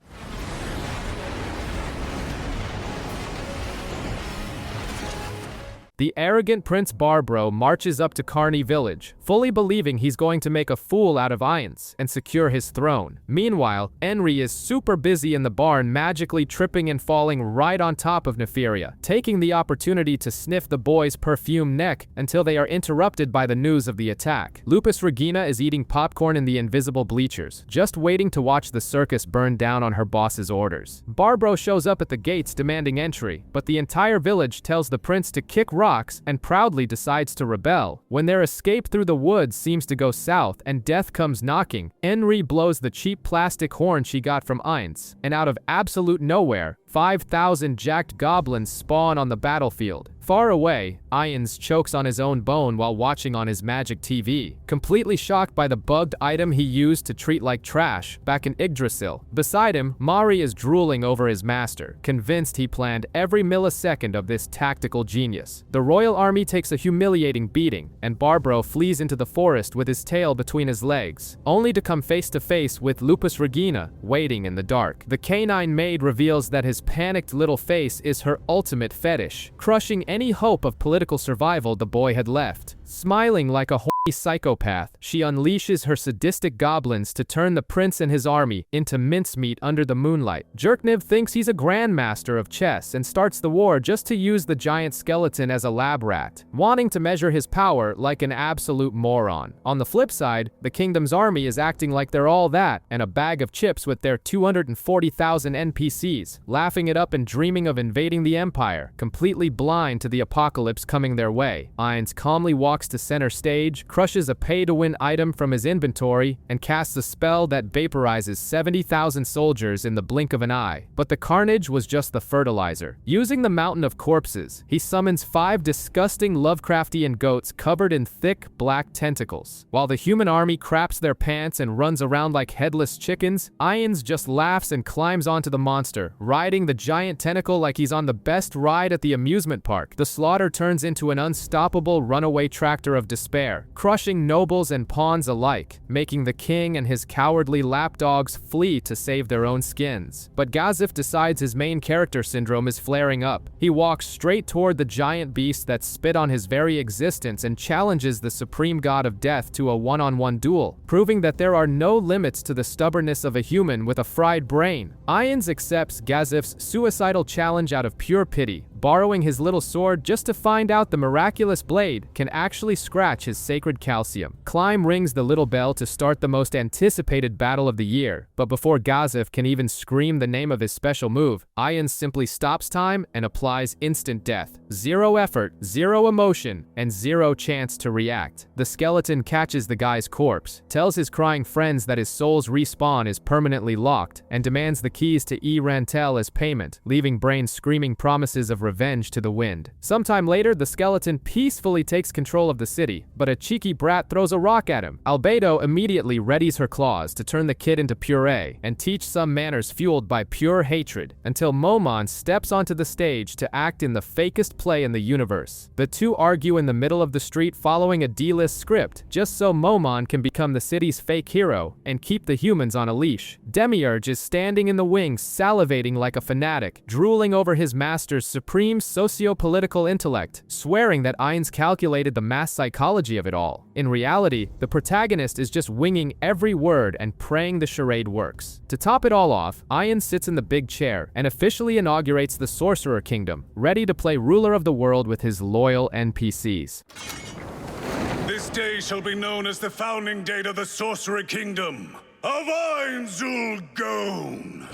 The arrogant Prince Barbro marches up to Carne village, fully believing he's going to make a fool out of Ainz and secure his throne. Meanwhile, Henry is super busy in the barn, magically tripping and falling right on top of Neferia, taking the opportunity to sniff the boy's perfumed neck until they are interrupted by the news of the attack. Lupus Regina is eating popcorn in the invisible bleachers, just waiting to watch the circus burn down on her boss's orders. Barbro shows up at the gates demanding entry, but the entire village tells the prince to kick rocks and proudly decides to rebel. When their escape through the woods seems to go south and death comes knocking, Henry blows the cheap plastic horn she got from Ainz, and out of absolute nowhere, 5,000 jacked goblins spawn on the battlefield. Far away, Ainz chokes on his own bone while watching on his magic TV, completely shocked by the bugged item he used to treat like trash back in Yggdrasil. Beside him, Mari is drooling over his master, convinced he planned every millisecond of this tactical genius. The royal army takes a humiliating beating, and Barbro flees into the forest with his tail between his legs, only to come face to face with Lupus Regina, waiting in the dark. The canine maid reveals that his panicked little face is her ultimate fetish, crushing any hope of political survival the boy had left. Smiling like a horny psychopath, she unleashes her sadistic goblins to turn the prince and his army into mincemeat under the moonlight. Jerkniv thinks he's a grandmaster of chess and starts the war just to use the giant skeleton as a lab rat, wanting to measure his power like an absolute moron. On the flip side, the kingdom's army is acting like they're all that and a bag of chips with their 240,000 NPCs, laughing it up and dreaming of invading the empire, completely blind to the apocalypse coming their way. Ainz calmly walks to center stage, crushes a pay-to-win item from his inventory, and casts a spell that vaporizes 70,000 soldiers in the blink of an eye. But the carnage was just the fertilizer. Using the mountain of corpses, he summons 5 disgusting Lovecraftian goats covered in thick, black tentacles. While the human army craps their pants and runs around like headless chickens, Ainz just laughs and climbs onto the monster, riding the giant tentacle like he's on the best ride at the amusement park. The slaughter turns into an unstoppable runaway tractor of despair, crushing nobles and pawns alike, making the king and his cowardly lapdogs flee to save their own skins. But Gazif decides his main character syndrome is flaring up. He walks straight toward the giant beast that spit on his very existence and challenges the supreme god of death to a one-on-one duel, proving that there are no limits to the stubbornness of a human with a fried brain. Ainz accepts Gazif's suicidal challenge out of pure pity, borrowing his little sword just to find out the miraculous blade can actually scratch his sacred calcium. Climb rings the little bell to start the most anticipated battle of the year, but before Gazif can even scream the name of his special move, Ainz simply stops time and applies instant death. 0 effort, 0 emotion, and 0 chance to react. The skeleton catches the guy's corpse, tells his crying friends that his soul's respawn is permanently locked, and demands the keys to E. Rantel as payment, leaving Brain screaming promises of revenge to the wind. Sometime later, the skeleton peacefully takes control of the city, but a cheeky brat throws a rock at him. Albedo immediately readies her claws to turn the kid into puree and teach some manners fueled by pure hatred, until Momon steps onto the stage to act in the fakest play in the universe. The two argue in the middle of the street following a D-list script, just so Momon can become the city's fake hero and keep the humans on a leash. Demiurge is standing in the wings, salivating like a fanatic, drooling over his master's supreme socio-political intellect, swearing that Ainz calculated the mass psychology of it all. In reality, the protagonist is just winging every word and praying the charade works. To top it all off, Ainz sits in the big chair and officially inaugurates the Sorcerer Kingdom, ready to play ruler of the world with his loyal NPCs. This day shall be known as the founding date of the Sorcerer Kingdom of Ainzulgone.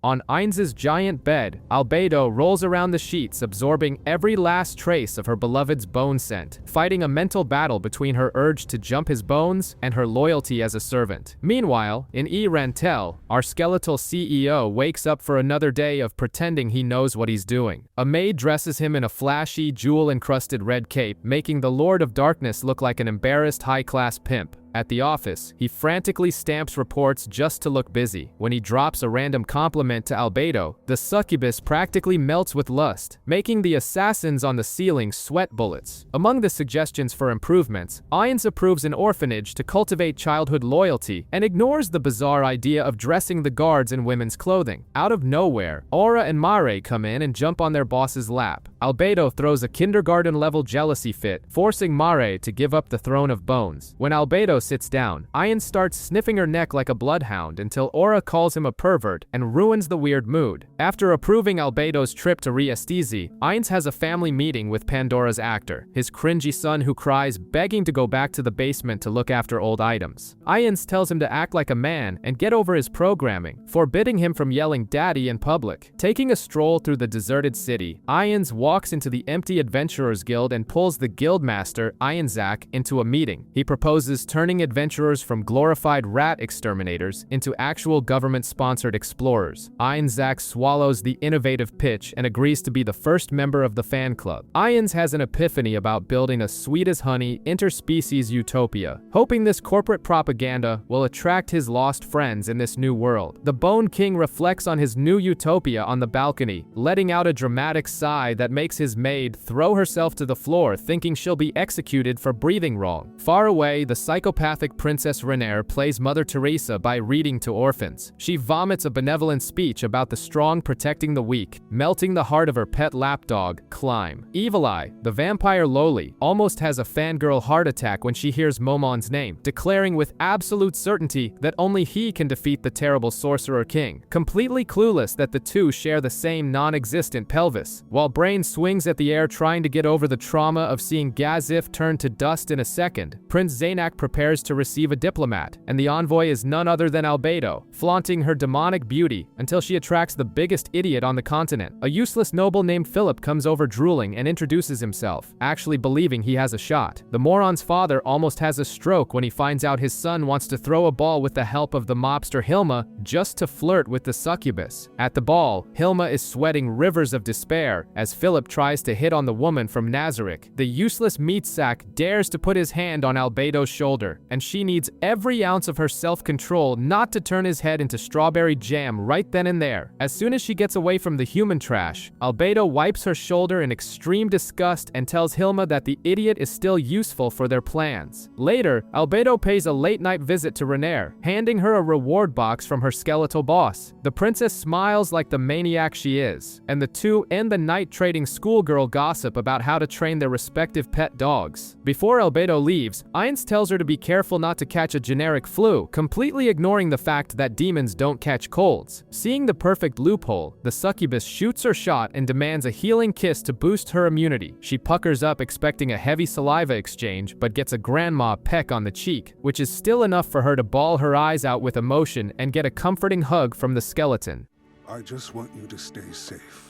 On Ainz's giant bed, Albedo rolls around the sheets, absorbing every last trace of her beloved's bone scent, fighting a mental battle between her urge to jump his bones and her loyalty as a servant. Meanwhile, in E. Rantel, our skeletal CEO wakes up for another day of pretending he knows what he's doing. A maid dresses him in a flashy, jewel-encrusted red cape, making the Lord of Darkness look like an embarrassed high-class pimp. At the office, he frantically stamps reports just to look busy. When he drops a random compliment to Albedo, the succubus practically melts with lust, making the assassins on the ceiling sweat bullets. Among the suggestions for improvements, Ainz approves an orphanage to cultivate childhood loyalty and ignores the bizarre idea of dressing the guards in women's clothing. Out of nowhere, Aura and Mare come in and jump on their boss's lap. Albedo throws a kindergarten-level jealousy fit, forcing Mare to give up the throne of bones. When Albedo sits down, Ainz starts sniffing her neck like a bloodhound until Aura calls him a pervert and ruins the weird mood. After approving Albedo's trip to Riestizi, Ainz has a family meeting with Pandora's actor, his cringy son who cries, begging to go back to the basement to look after old items. Ainz tells him to act like a man and get over his programming, forbidding him from yelling daddy in public. Taking a stroll through the deserted city, Ainz walks into the empty Adventurers Guild and pulls the guildmaster, Ainzak, into a meeting. He proposes turning adventurers from glorified rat exterminators into actual government-sponsored explorers. Ainzak swallows the innovative pitch and agrees to be the first member of the fan club. Ainz has an epiphany about building a sweet-as-honey, interspecies utopia, hoping this corporate propaganda will attract his lost friends in this new world. The Bone King reflects on his new utopia on the balcony, letting out a dramatic sigh that makes his maid throw herself to the floor, thinking she'll be executed for breathing wrong. Far away, the psychopathic Princess Renaer plays Mother Teresa by reading to orphans. She vomits a benevolent speech about the strong protecting the weak, melting the heart of her pet lapdog, Climb. Evil Eye, the vampire Loli, almost has a fangirl heart attack when she hears Momon's name, declaring with absolute certainty that only he can defeat the terrible Sorcerer King, completely clueless that the two share the same non-existent pelvis. While Brain swings at the air trying to get over the trauma of seeing Gazif turn to dust in a second, Prince Zaynak prepares to receive a diplomat, and the envoy is none other than Albedo, flaunting her demonic beauty until she attracts the biggest idiot on the continent. A useless noble named Philip comes over drooling and introduces himself, actually believing he has a shot. The moron's father almost has a stroke when he finds out his son wants to throw a ball with the help of the mobster Hilma just to flirt with the succubus. At the ball, Hilma is sweating rivers of despair as Philip tries to hit on the woman from Nazarick. The useless meat sack dares to put his hand on Albedo's shoulder, and she needs every ounce of her self-control not to turn his head into strawberry jam right then and there. As soon as she gets away from the human trash, Albedo wipes her shoulder in extreme disgust and tells Hilma that the idiot is still useful for their plans. Later, Albedo pays a late-night visit to Renaer, handing her a reward box from her skeletal boss. The princess smiles like the maniac she is, and the two end the night trading schoolgirl gossip about how to train their respective pet dogs. Before Albedo leaves, Ainz tells her to be careful not to catch a generic flu, completely ignoring the fact that demons don't catch colds. Seeing the perfect loophole, the succubus shoots her shot and demands a healing kiss to boost her immunity. She puckers up expecting a heavy saliva exchange, but gets a grandma peck on the cheek, which is still enough for her to bawl her eyes out with emotion and get a comforting hug from the skeleton. I just want you to stay safe.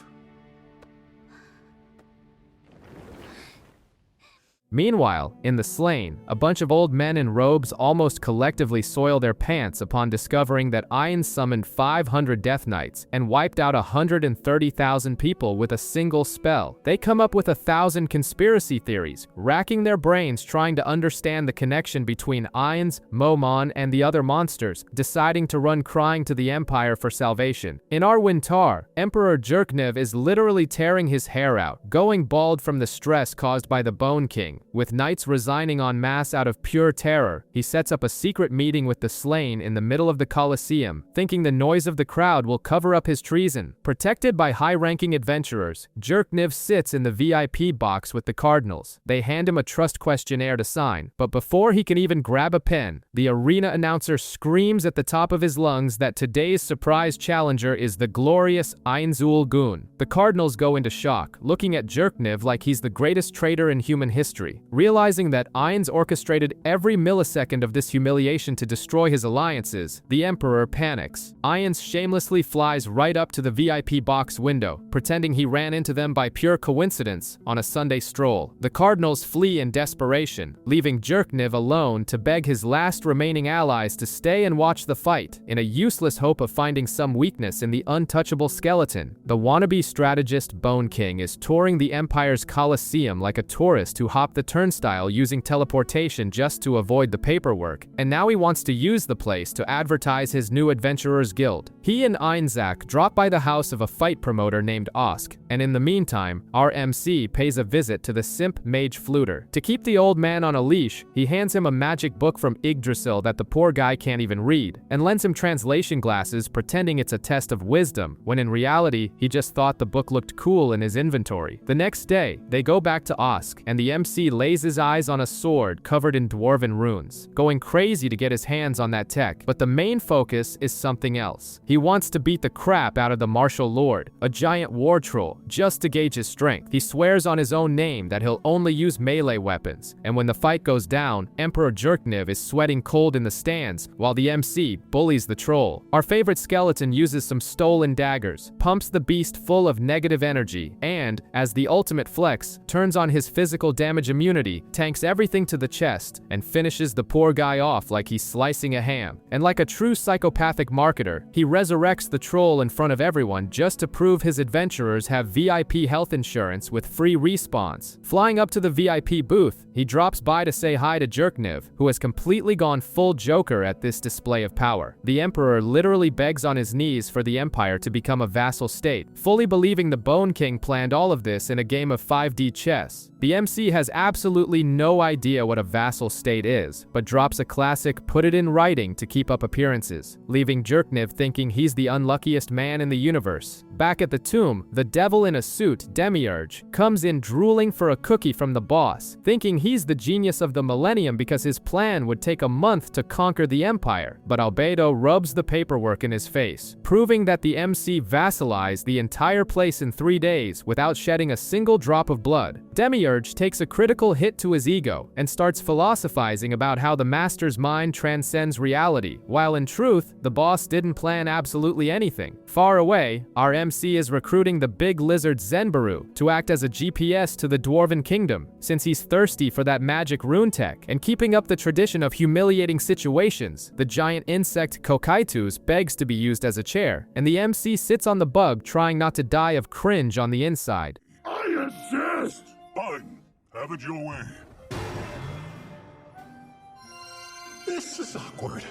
Meanwhile, in the Slain, a bunch of old men in robes almost collectively soil their pants upon discovering that Ainz summoned 500 Death Knights and wiped out 130,000 people with a single spell. They come up with 1,000 conspiracy theories, racking their brains trying to understand the connection between Ainz, Momon, and the other monsters, deciding to run crying to the Empire for salvation. In Arwintar, Emperor Jerkniv is literally tearing his hair out, going bald from the stress caused by the Bone King. With knights resigning en masse out of pure terror, he sets up a secret meeting with the Slain in the middle of the Colosseum, thinking the noise of the crowd will cover up his treason. Protected by high-ranking adventurers, Jerkniv sits in the VIP box with the cardinals. They hand him a trust questionnaire to sign, but before he can even grab a pen, the arena announcer screams at the top of his lungs that today's surprise challenger is the glorious Ainzul Gun. The cardinals go into shock, looking at Jerkniv like he's the greatest traitor in human history. Realizing that Ainz orchestrated every millisecond of this humiliation to destroy his alliances, the Emperor panics. Ainz shamelessly flies right up to the VIP box window, pretending he ran into them by pure coincidence on a Sunday stroll. The Cardinals flee in desperation, leaving Jerkniv alone to beg his last remaining allies to stay and watch the fight, in a useless hope of finding some weakness in the untouchable skeleton. The wannabe strategist Bone King is touring the Empire's Colosseum like a tourist who hopped the the turnstile using teleportation just to avoid the paperwork, and now he wants to use the place to advertise his new adventurers guild. He and Einzak drop by the house of a fight promoter named Osk, and in the meantime, our MC pays a visit to the simp mage Fluter. To keep the old man on a leash, he hands him a magic book from Yggdrasil that the poor guy can't even read, and lends him translation glasses pretending it's a test of wisdom, when in reality, he just thought the book looked cool in his inventory. The next day, they go back to Osk, and the MC lays his eyes on a sword covered in Dwarven runes, going crazy to get his hands on that tech, but the main focus is something else. He wants to beat the crap out of the Martial Lord, a giant war troll, just to gauge his strength. He swears on his own name that he'll only use melee weapons, and when the fight goes down, Emperor Jerkniv is sweating cold in the stands, while the MC bullies the troll. Our favorite skeleton uses some stolen daggers, pumps the beast full of negative energy, and, as the ultimate flex, turns on his physical damage immunity, tanks everything to the chest, and finishes the poor guy off like he's slicing a ham. And like a true psychopathic marketer, he resurrects the troll in front of everyone just to prove his adventurers have VIP health insurance with free respawns. Flying up to the VIP booth, he drops by to say hi to Jerkniv, who has completely gone full Joker at this display of power. The Emperor literally begs on his knees for the Empire to become a vassal state, fully believing the Bone King planned all of this in a game of 5D chess. The MC has absolutely no idea what a vassal state is, but drops a classic put it in writing to keep up appearances, leaving Jerkniv thinking he's the unluckiest man in the universe. Back at the tomb, the devil in a suit, Demiurge, comes in drooling for a cookie from the boss, thinking he's the genius of the millennium because his plan would take a month to conquer the Empire, but Albedo rubs the paperwork in his face, proving that the MC vassalized the entire place in 3 days without shedding a single drop of blood. Demiurge takes a critical hit to his ego and starts philosophizing about how the master's mind transcends reality, while in truth, the boss didn't plan absolutely anything. Far away, our MC is recruiting the big lizard Zenbaru to act as a GPS to the Dwarven Kingdom, since he's thirsty for that magic rune tech, and keeping up the tradition of humiliating situations, the giant insect Kokaitus begs to be used as a chair, and the MC sits on the bug trying not to die of cringe on the inside. I insist! Fine. Have it your way. This is awkward.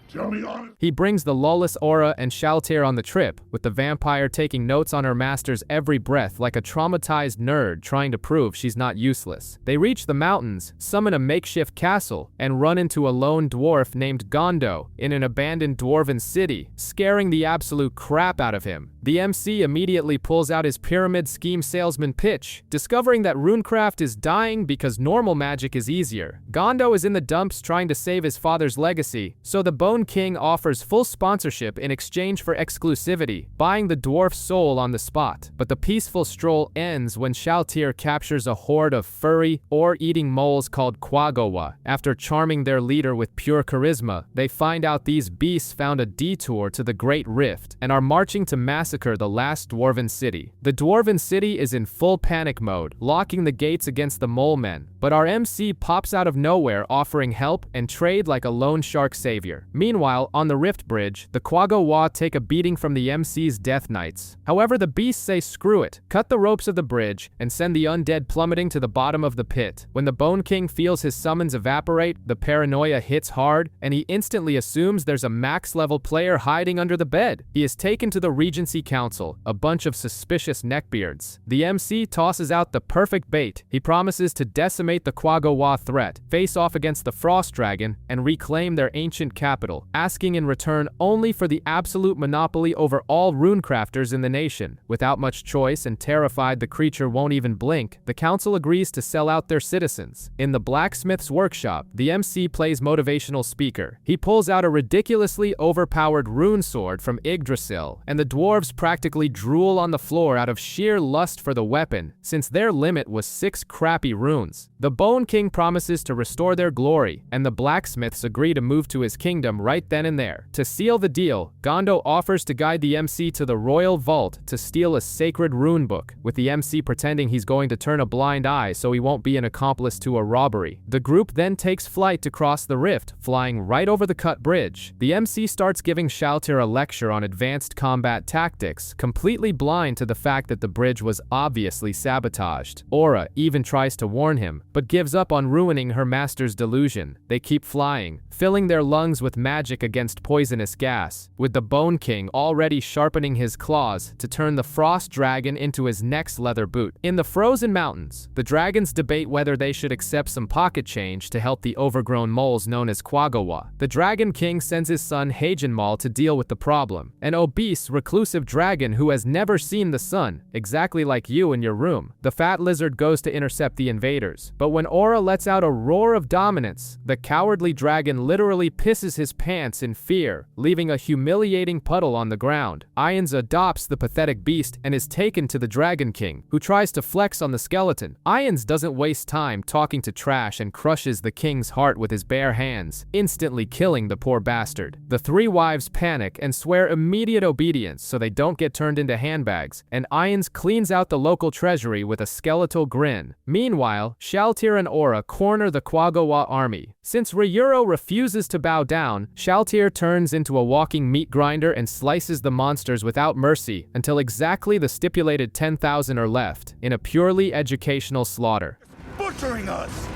Tell me on it. He brings the lawless Aura and Shalltear on the trip, with the vampire taking notes on her master's every breath like a traumatized nerd trying to prove she's not useless. They reach the mountains, summon a makeshift castle, and run into a lone dwarf named Gondo in an abandoned dwarven city, scaring the absolute crap out of him. The MC immediately pulls out his pyramid scheme salesman pitch, discovering that runecraft is dying because normal magic is easier. Gondo is in the dumps trying to save his father's legacy, so the Bone King offers full sponsorship in exchange for exclusivity, buying the dwarf's soul on the spot. But the peaceful stroll ends when Shalltear captures a horde of furry, ore-eating moles called Quagowa. After charming their leader with pure charisma, they find out these beasts found a detour to the Great Rift and are marching to massacre the last dwarven city. The dwarven city is in full panic mode, locking the gates against the mole men, but our MC pops out of nowhere offering help and trade like a loan shark savior. Meanwhile, on the Rift Bridge, the Quagowa take a beating from the MC's Death Knights. However, the beasts say screw it, cut the ropes of the bridge, and send the undead plummeting to the bottom of the pit. When the Bone King feels his summons evaporate, the paranoia hits hard, and he instantly assumes there's a max-level player hiding under the bed. He is taken to the Regency Council, a bunch of suspicious neckbeards. The MC tosses out the perfect bait. He promises to decimate the Quagowa threat, face off against the Frost Dragon, and reclaim their ancient capital, asking in return only for the absolute monopoly over all runecrafters in the nation. Without much choice and terrified the creature won't even blink, the council agrees to sell out their citizens. In the blacksmith's workshop, the MC plays motivational speaker. He pulls out a ridiculously overpowered rune sword from Yggdrasil, and the dwarves practically drool on the floor out of sheer lust for the weapon, since their limit was 6 crappy runes. The Bone King promises to restore their glory, and the blacksmiths agree to move to his kingdom right then and there. To seal the deal, Gondo offers to guide the MC to the royal vault to steal a sacred rune book, with the MC pretending he's going to turn a blind eye so he won't be an accomplice to a robbery. The group then takes flight to cross the rift, flying right over the cut bridge. The MC starts giving Shalltear a lecture on advanced combat tactics tactics, completely blind to the fact that the bridge was obviously sabotaged. Aura even tries to warn him, but gives up on ruining her master's delusion. They keep flying, filling their lungs with magic against poisonous gas, with the Bone King already sharpening his claws to turn the Frost Dragon into his next leather boot. In the frozen mountains, the dragons debate whether they should accept some pocket change to help the overgrown moles known as Quagawa. The Dragon King sends his son Hagenmal to deal with the problem, an obese, reclusive dragon who has never seen the sun, exactly like you in your room. The fat lizard goes to intercept the invaders, but when Aura lets out a roar of dominance, the cowardly dragon literally pisses his pants in fear, leaving a humiliating puddle on the ground. Irons adopts the pathetic beast and is taken to the Dragon King, who tries to flex on the skeleton. Irons doesn't waste time talking to trash and crushes the king's heart with his bare hands, instantly killing the poor bastard. The three wives panic and swear immediate obedience so they don't get turned into handbags, and Irons cleans out the local treasury with a skeletal grin. Meanwhile, Shalltear and Aura corner the Quagawa army. Since Ryuro refuses to bow down, Shalltear turns into a walking meat grinder and slices the monsters without mercy until exactly the stipulated 10,000 are left, in a purely educational slaughter. Butchering us!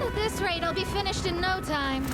At this rate, I'll be finished in no time.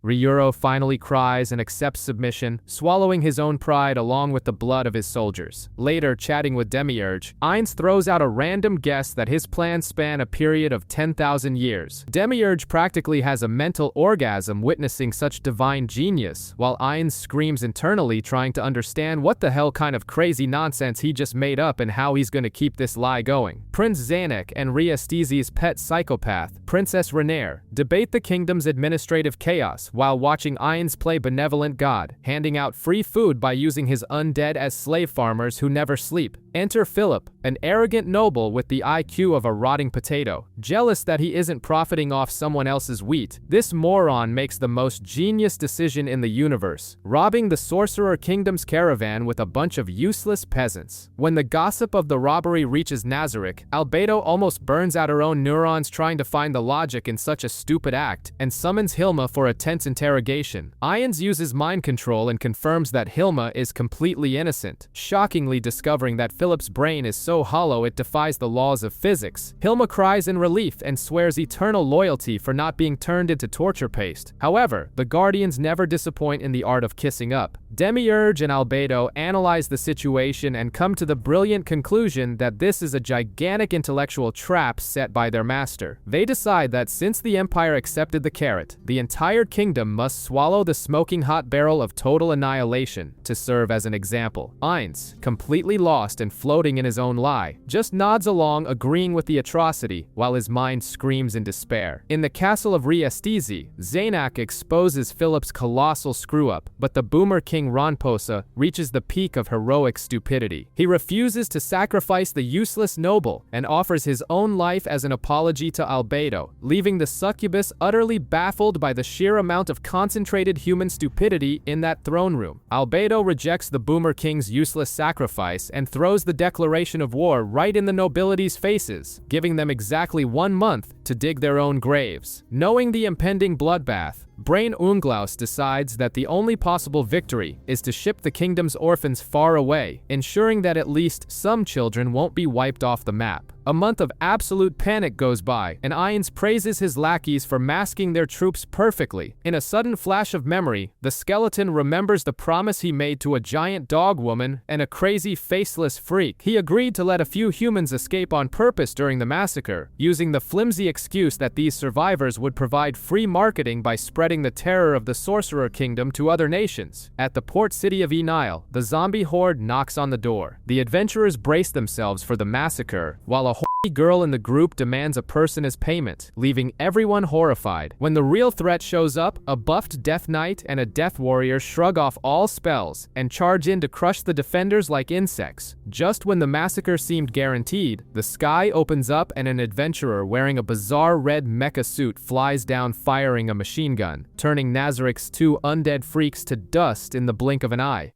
Ryuro finally cries and accepts submission, swallowing his own pride along with the blood of his soldiers. Later, chatting with Demiurge, Ainz throws out a random guess that his plans span a period of 10,000 years. Demiurge practically has a mental orgasm witnessing such divine genius, while Ainz screams internally trying to understand what the hell kind of crazy nonsense he just made up and how he's gonna keep this lie going. Prince Zanuck and Riastizi's pet psychopath, Princess Renair, debate the kingdom's administrative chaos while watching Ainz play benevolent god, handing out free food by using his undead as slave farmers who never sleep. Enter Philip, an arrogant noble with the IQ of a rotting potato. Jealous that he isn't profiting off someone else's wheat, this moron makes the most genius decision in the universe, robbing the Sorcerer Kingdom's caravan with a bunch of useless peasants. When the gossip of the robbery reaches Nazarick, Albedo almost burns out her own neurons trying to find the logic in such a stupid act, and summons Hilma for a tense interrogation. Irons uses mind control and confirms that Hilma is completely innocent, shockingly discovering that Philip's brain is so hollow it defies the laws of physics. Hilma cries in relief and swears eternal loyalty for not being turned into torture paste. However, the Guardians never disappoint in the art of kissing up. Demiurge and Albedo analyze the situation and come to the brilliant conclusion that this is a gigantic intellectual trap set by their master. They decide that since the Empire accepted the carrot, the entire kingdom must swallow the smoking hot barrel of total annihilation to serve as an example. Ainz, completely lost and floating in his own lie, just nods along, agreeing with the atrocity, while his mind screams in despair. In the castle of Riastizi, Zanuck exposes Philip's colossal screw-up, but the Boomer King Ronposa reaches the peak of heroic stupidity. He refuses to sacrifice the useless noble and offers his own life as an apology to Albedo, leaving the succubus utterly baffled by the sheer amount of concentrated human stupidity in that throne room. Albedo rejects the Boomer King's useless sacrifice and throws the declaration of war right in the nobility's faces, giving them exactly 1 month to dig their own graves. Knowing the impending bloodbath, Brain Unglaus decides that the only possible victory is to ship the kingdom's orphans far away, ensuring that at least some children won't be wiped off the map. A month of absolute panic goes by, and Ainz praises his lackeys for masking their troops perfectly. In a sudden flash of memory, the skeleton remembers the promise he made to a giant dog woman and a crazy faceless freak. He agreed to let a few humans escape on purpose during the massacre, using the flimsy excuse that these survivors would provide free marketing by spreading the terror of the Sorcerer Kingdom to other nations. At the port city of Enile, the zombie horde knocks on the door. The adventurers brace themselves for the massacre, while a horny girl in the group demands a person as payment, leaving everyone horrified. When the real threat shows up, a buffed Death Knight and a Death Warrior shrug off all spells and charge in to crush the defenders like insects. Just when the massacre seemed guaranteed, the sky opens up and an adventurer wearing a bizarre red mecha suit flies down firing a machine gun, turning Nazarick's 2 undead freaks to dust in the blink of an eye.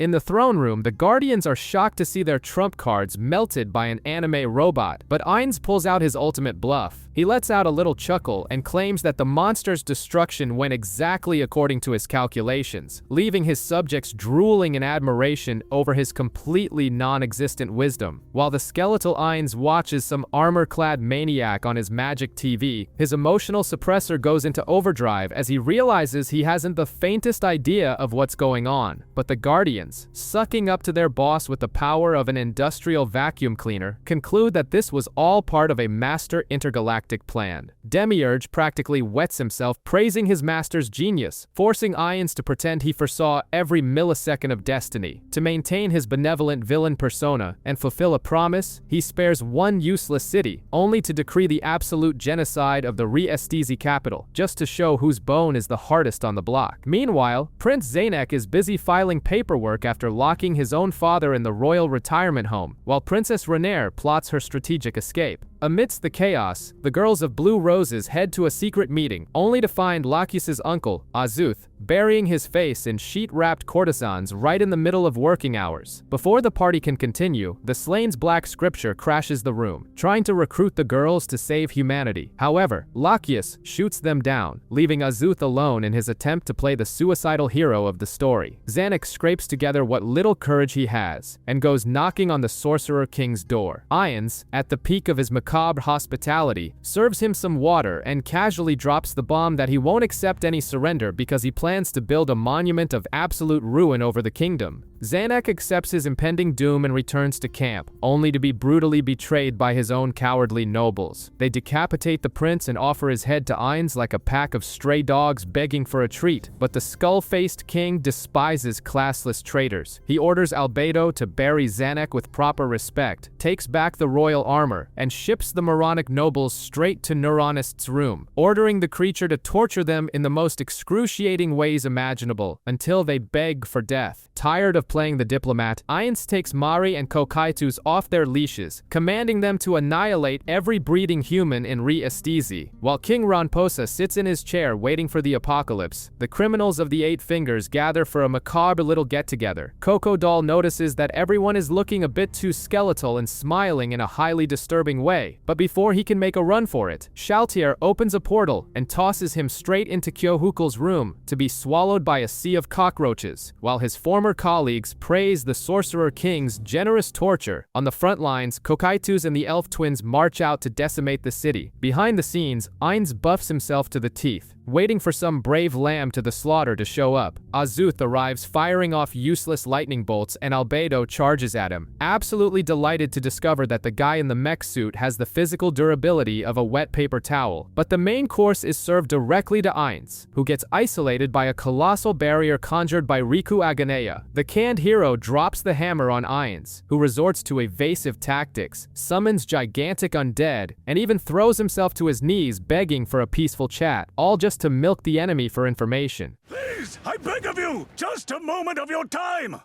In the throne room, the Guardians are shocked to see their trump cards melted by an anime robot, but Ainz pulls out his ultimate bluff. He lets out a little chuckle and claims that the monster's destruction went exactly according to his calculations, leaving his subjects drooling in admiration over his completely non-existent wisdom. While the skeletal Ainz watches some armor-clad maniac on his magic TV, his emotional suppressor goes into overdrive as he realizes he hasn't the faintest idea of what's going on. But the Guardians, sucking up to their boss with the power of an industrial vacuum cleaner, conclude that this was all part of a master intergalactic plan. Demiurge practically wets himself praising his master's genius, forcing Ainz to pretend he foresaw every millisecond of destiny. To maintain his benevolent villain persona and fulfill a promise, he spares one useless city, only to decree the absolute genocide of the Re-Estesi capital, just to show whose bone is the hardest on the block. Meanwhile, Prince Zanek is busy filing paperwork after locking his own father in the royal retirement home, while Princess Renaer plots her strategic escape. Amidst the chaos, the girls of Blue Roses head to a secret meeting, only to find Lachius's uncle, Azuth, burying his face in sheet-wrapped courtesans right in the middle of working hours. Before the party can continue, the Slane's Black Scripture crashes the room, trying to recruit the girls to save humanity. However, Lachius shoots them down, leaving Azuth alone in his attempt to play the suicidal hero of the story. Zanek scrapes together what little courage he has, and goes knocking on the Sorcerer King's door. Ainz, at the peak of his macabre hospitality, serves him some water and casually drops the bomb that he won't accept any surrender because he plans to build a monument of absolute ruin over the kingdom. Zanek accepts his impending doom and returns to camp, only to be brutally betrayed by his own cowardly nobles. They decapitate the prince and offer his head to Ainz like a pack of stray dogs begging for a treat, but the skull-faced king despises classless traitors. He orders Albedo to bury Zanek with proper respect, takes back the royal armor, and ships the moronic nobles straight to Neuronist's room, ordering the creature to torture them in the most excruciating ways imaginable, until they beg for death. Tired of playing the diplomat, Ainz takes Mari and Kokaitus off their leashes, commanding them to annihilate every breeding human in Re-Estesi. While King Ranposa sits in his chair waiting for the apocalypse, the criminals of the Eight Fingers gather for a macabre little get-together. Coco Doll notices that everyone is looking a bit too skeletal and smiling in a highly disturbing way, but before he can make a run for it, Shalltear opens a portal and tosses him straight into Kyohukul's room to be swallowed by a sea of cockroaches, while his former colleagues praise the Sorcerer King's generous torture. On the front lines, Kokaitus and the elf twins march out to decimate the city. Behind the scenes, Ainz buffs himself to the teeth, waiting for some brave lamb to the slaughter to show up. Azuth arrives firing off useless lightning bolts and Albedo charges at him, absolutely delighted to discover that the guy in the mech suit has the physical durability of a wet paper towel. But the main course is served directly to Ainz, who gets isolated by a colossal barrier conjured by Riku Aganea. The canned hero drops the hammer on Ainz, who resorts to evasive tactics, summons gigantic undead, and even throws himself to his knees begging for a peaceful chat, all just to milk the enemy for information. Please, I beg of you, just a moment of your time!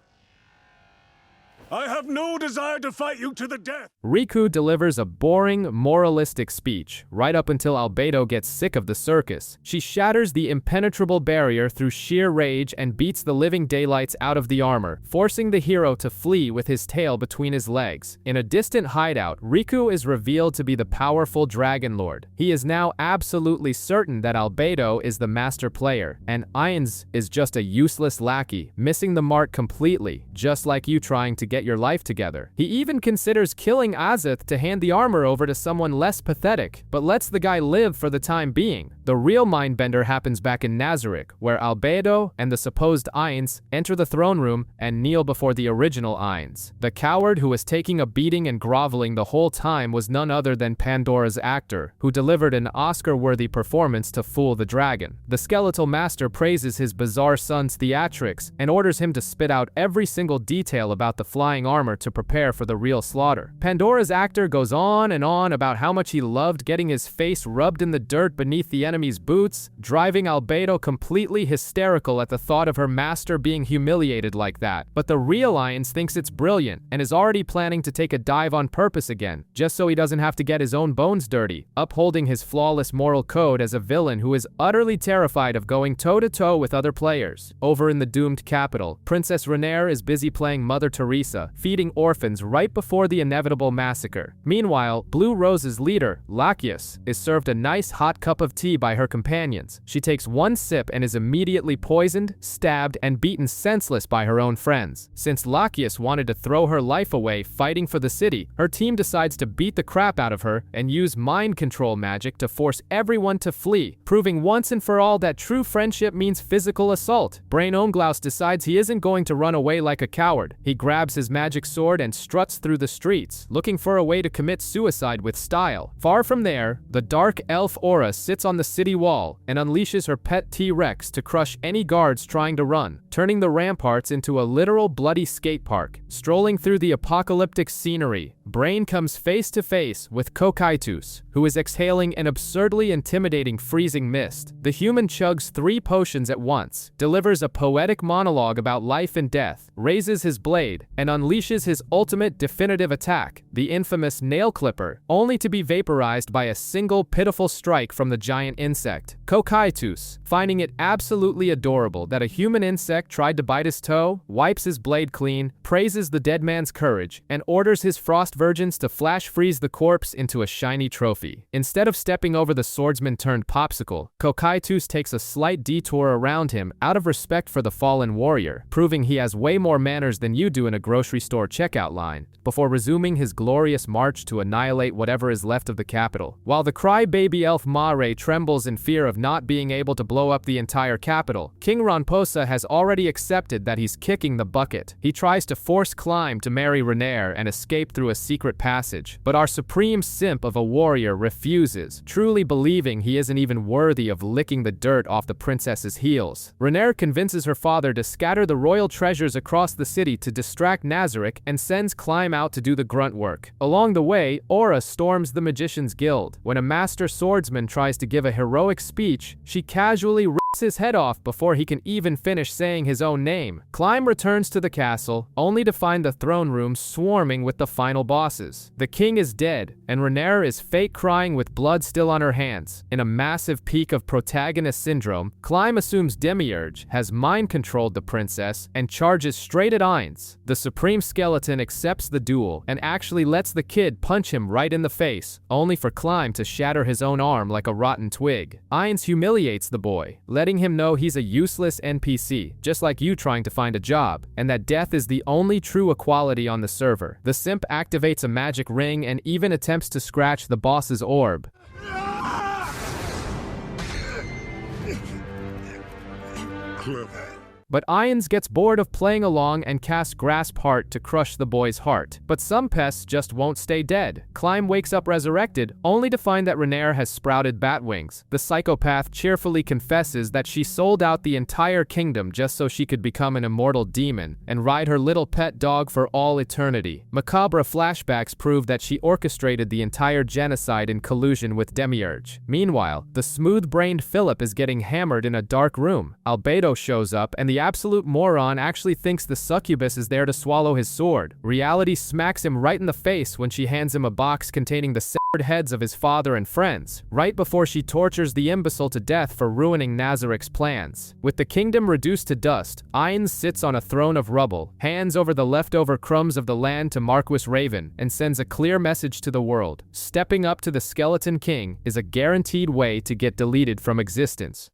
I have no desire to fight you to the death. Riku delivers a boring, moralistic speech, right up until Albedo gets sick of the circus. She shatters the impenetrable barrier through sheer rage and beats the living daylights out of the armor, forcing the hero to flee with his tail between his legs. In a distant hideout, Riku is revealed to be the powerful Dragon Lord. He is now absolutely certain that Albedo is the master player, and Ainz is just a useless lackey, missing the mark completely, just like you trying to get your life together. He even considers killing Azuth to hand the armor over to someone less pathetic, but lets the guy live for the time being. The real mindbender happens back in Nazarick, where Albedo and the supposed Ainz enter the throne room and kneel before the original Ainz. The coward who was taking a beating and groveling the whole time was none other than Pandora's actor, who delivered an Oscar-worthy performance to fool the dragon. The skeletal master praises his bizarre son's theatrics and orders him to spit out every single detail about the flying armor to prepare for the real slaughter. Pandora's actor goes on and on about how much he loved getting his face rubbed in the dirt beneath the enemy enemy's boots, driving Albedo completely hysterical at the thought of her master being humiliated like that. But the real Irons thinks it's brilliant, and is already planning to take a dive on purpose again, just so he doesn't have to get his own bones dirty, upholding his flawless moral code as a villain who is utterly terrified of going toe-to-toe with other players. Over in the doomed capital, Princess Renaer is busy playing Mother Teresa, feeding orphans right before the inevitable massacre. Meanwhile, Blue Rose's leader, Lachius, is served a nice hot cup of tea by her companions. She takes one sip and is immediately poisoned, stabbed, and beaten senseless by her own friends. Since Lachius wanted to throw her life away fighting for the city, her team decides to beat the crap out of her and use mind control magic to force everyone to flee, proving once and for all that true friendship means physical assault. Brain Onglaus decides he isn't going to run away like a coward. He grabs his magic sword and struts through the streets, looking for a way to commit suicide with style. Far from there, the dark elf Aura sits on the city wall and unleashes her pet T-Rex to crush any guards trying to run, turning the ramparts into a literal bloody skate park. Strolling through the apocalyptic scenery, Brain comes face to face with Kokaitus, who is exhaling an absurdly intimidating freezing mist. The human chugs 3 potions at once, delivers a poetic monologue about life and death, raises his blade, and unleashes his ultimate definitive attack, the infamous nail clipper, only to be vaporized by a single pitiful strike from the giant insect. Kokaitus, finding it absolutely adorable that a human insect tried to bite his toe, wipes his blade clean, praises the dead man's courage, and orders his frost virgins to flash freeze the corpse into a shiny trophy. Instead of stepping over the swordsman turned popsicle, Kokaitus takes a slight detour around him out of respect for the fallen warrior, proving he has way more manners than you do in a grocery store checkout line, before resuming his glorious march to annihilate whatever is left of the capital. While the crybaby elf Mare trembles in fear of not being able to blow up the entire capital, King Ronposa has already accepted that he's kicking the bucket. He tries to force Climb to marry Renaer and escape through a secret passage, but our supreme simp of a warrior refuses, truly believing he isn't even worthy of licking the dirt off the princess's heels. Renaer convinces her father to scatter the royal treasures across the city to distract Nazarick and sends Climb out to do the grunt work. Along the way, Aura storms the Magician's Guild. When a master swordsman tries to give a heroic speech, she casually rips his head off before he can even finish saying his own name. Climb returns to the castle, only to find the throne room swarming with the final bosses. The king is dead, and Renaer is fake crying with blood still on her hands. In a massive peak of protagonist syndrome, Climb assumes Demiurge has mind-controlled the princess and charges straight at Ainz. The Supreme Skeleton accepts the duel and actually lets the kid punch him right in the face, only for Climb to shatter his own arm like a rotten twig. Ainz humiliates the boy, letting him know he's a useless NPC, just like you trying to find a job, and that death is the only true equality on the server. The simp activates a magic ring and even attempts to scratch the boss's orb. Clever. But Ainz gets bored of playing along and casts Grasp Heart to crush the boy's heart. But some pests just won't stay dead. Climb wakes up resurrected, only to find that Renaer has sprouted bat wings. The psychopath cheerfully confesses that she sold out the entire kingdom just so she could become an immortal demon and ride her little pet dog for all eternity. Macabre flashbacks prove that she orchestrated the entire genocide in collusion with Demiurge. Meanwhile, the smooth-brained Philip is getting hammered in a dark room. Albedo shows up, and the absolute moron actually thinks the succubus is there to swallow his sword. Reality smacks him right in the face when she hands him a box containing the severed heads of his father and friends, right before she tortures the imbecile to death for ruining Nazarick's plans. With the kingdom reduced to dust, Ainz sits on a throne of rubble, hands over the leftover crumbs of the land to Marquis Raven, and sends a clear message to the world. Stepping up to the Skeleton King is a guaranteed way to get deleted from existence.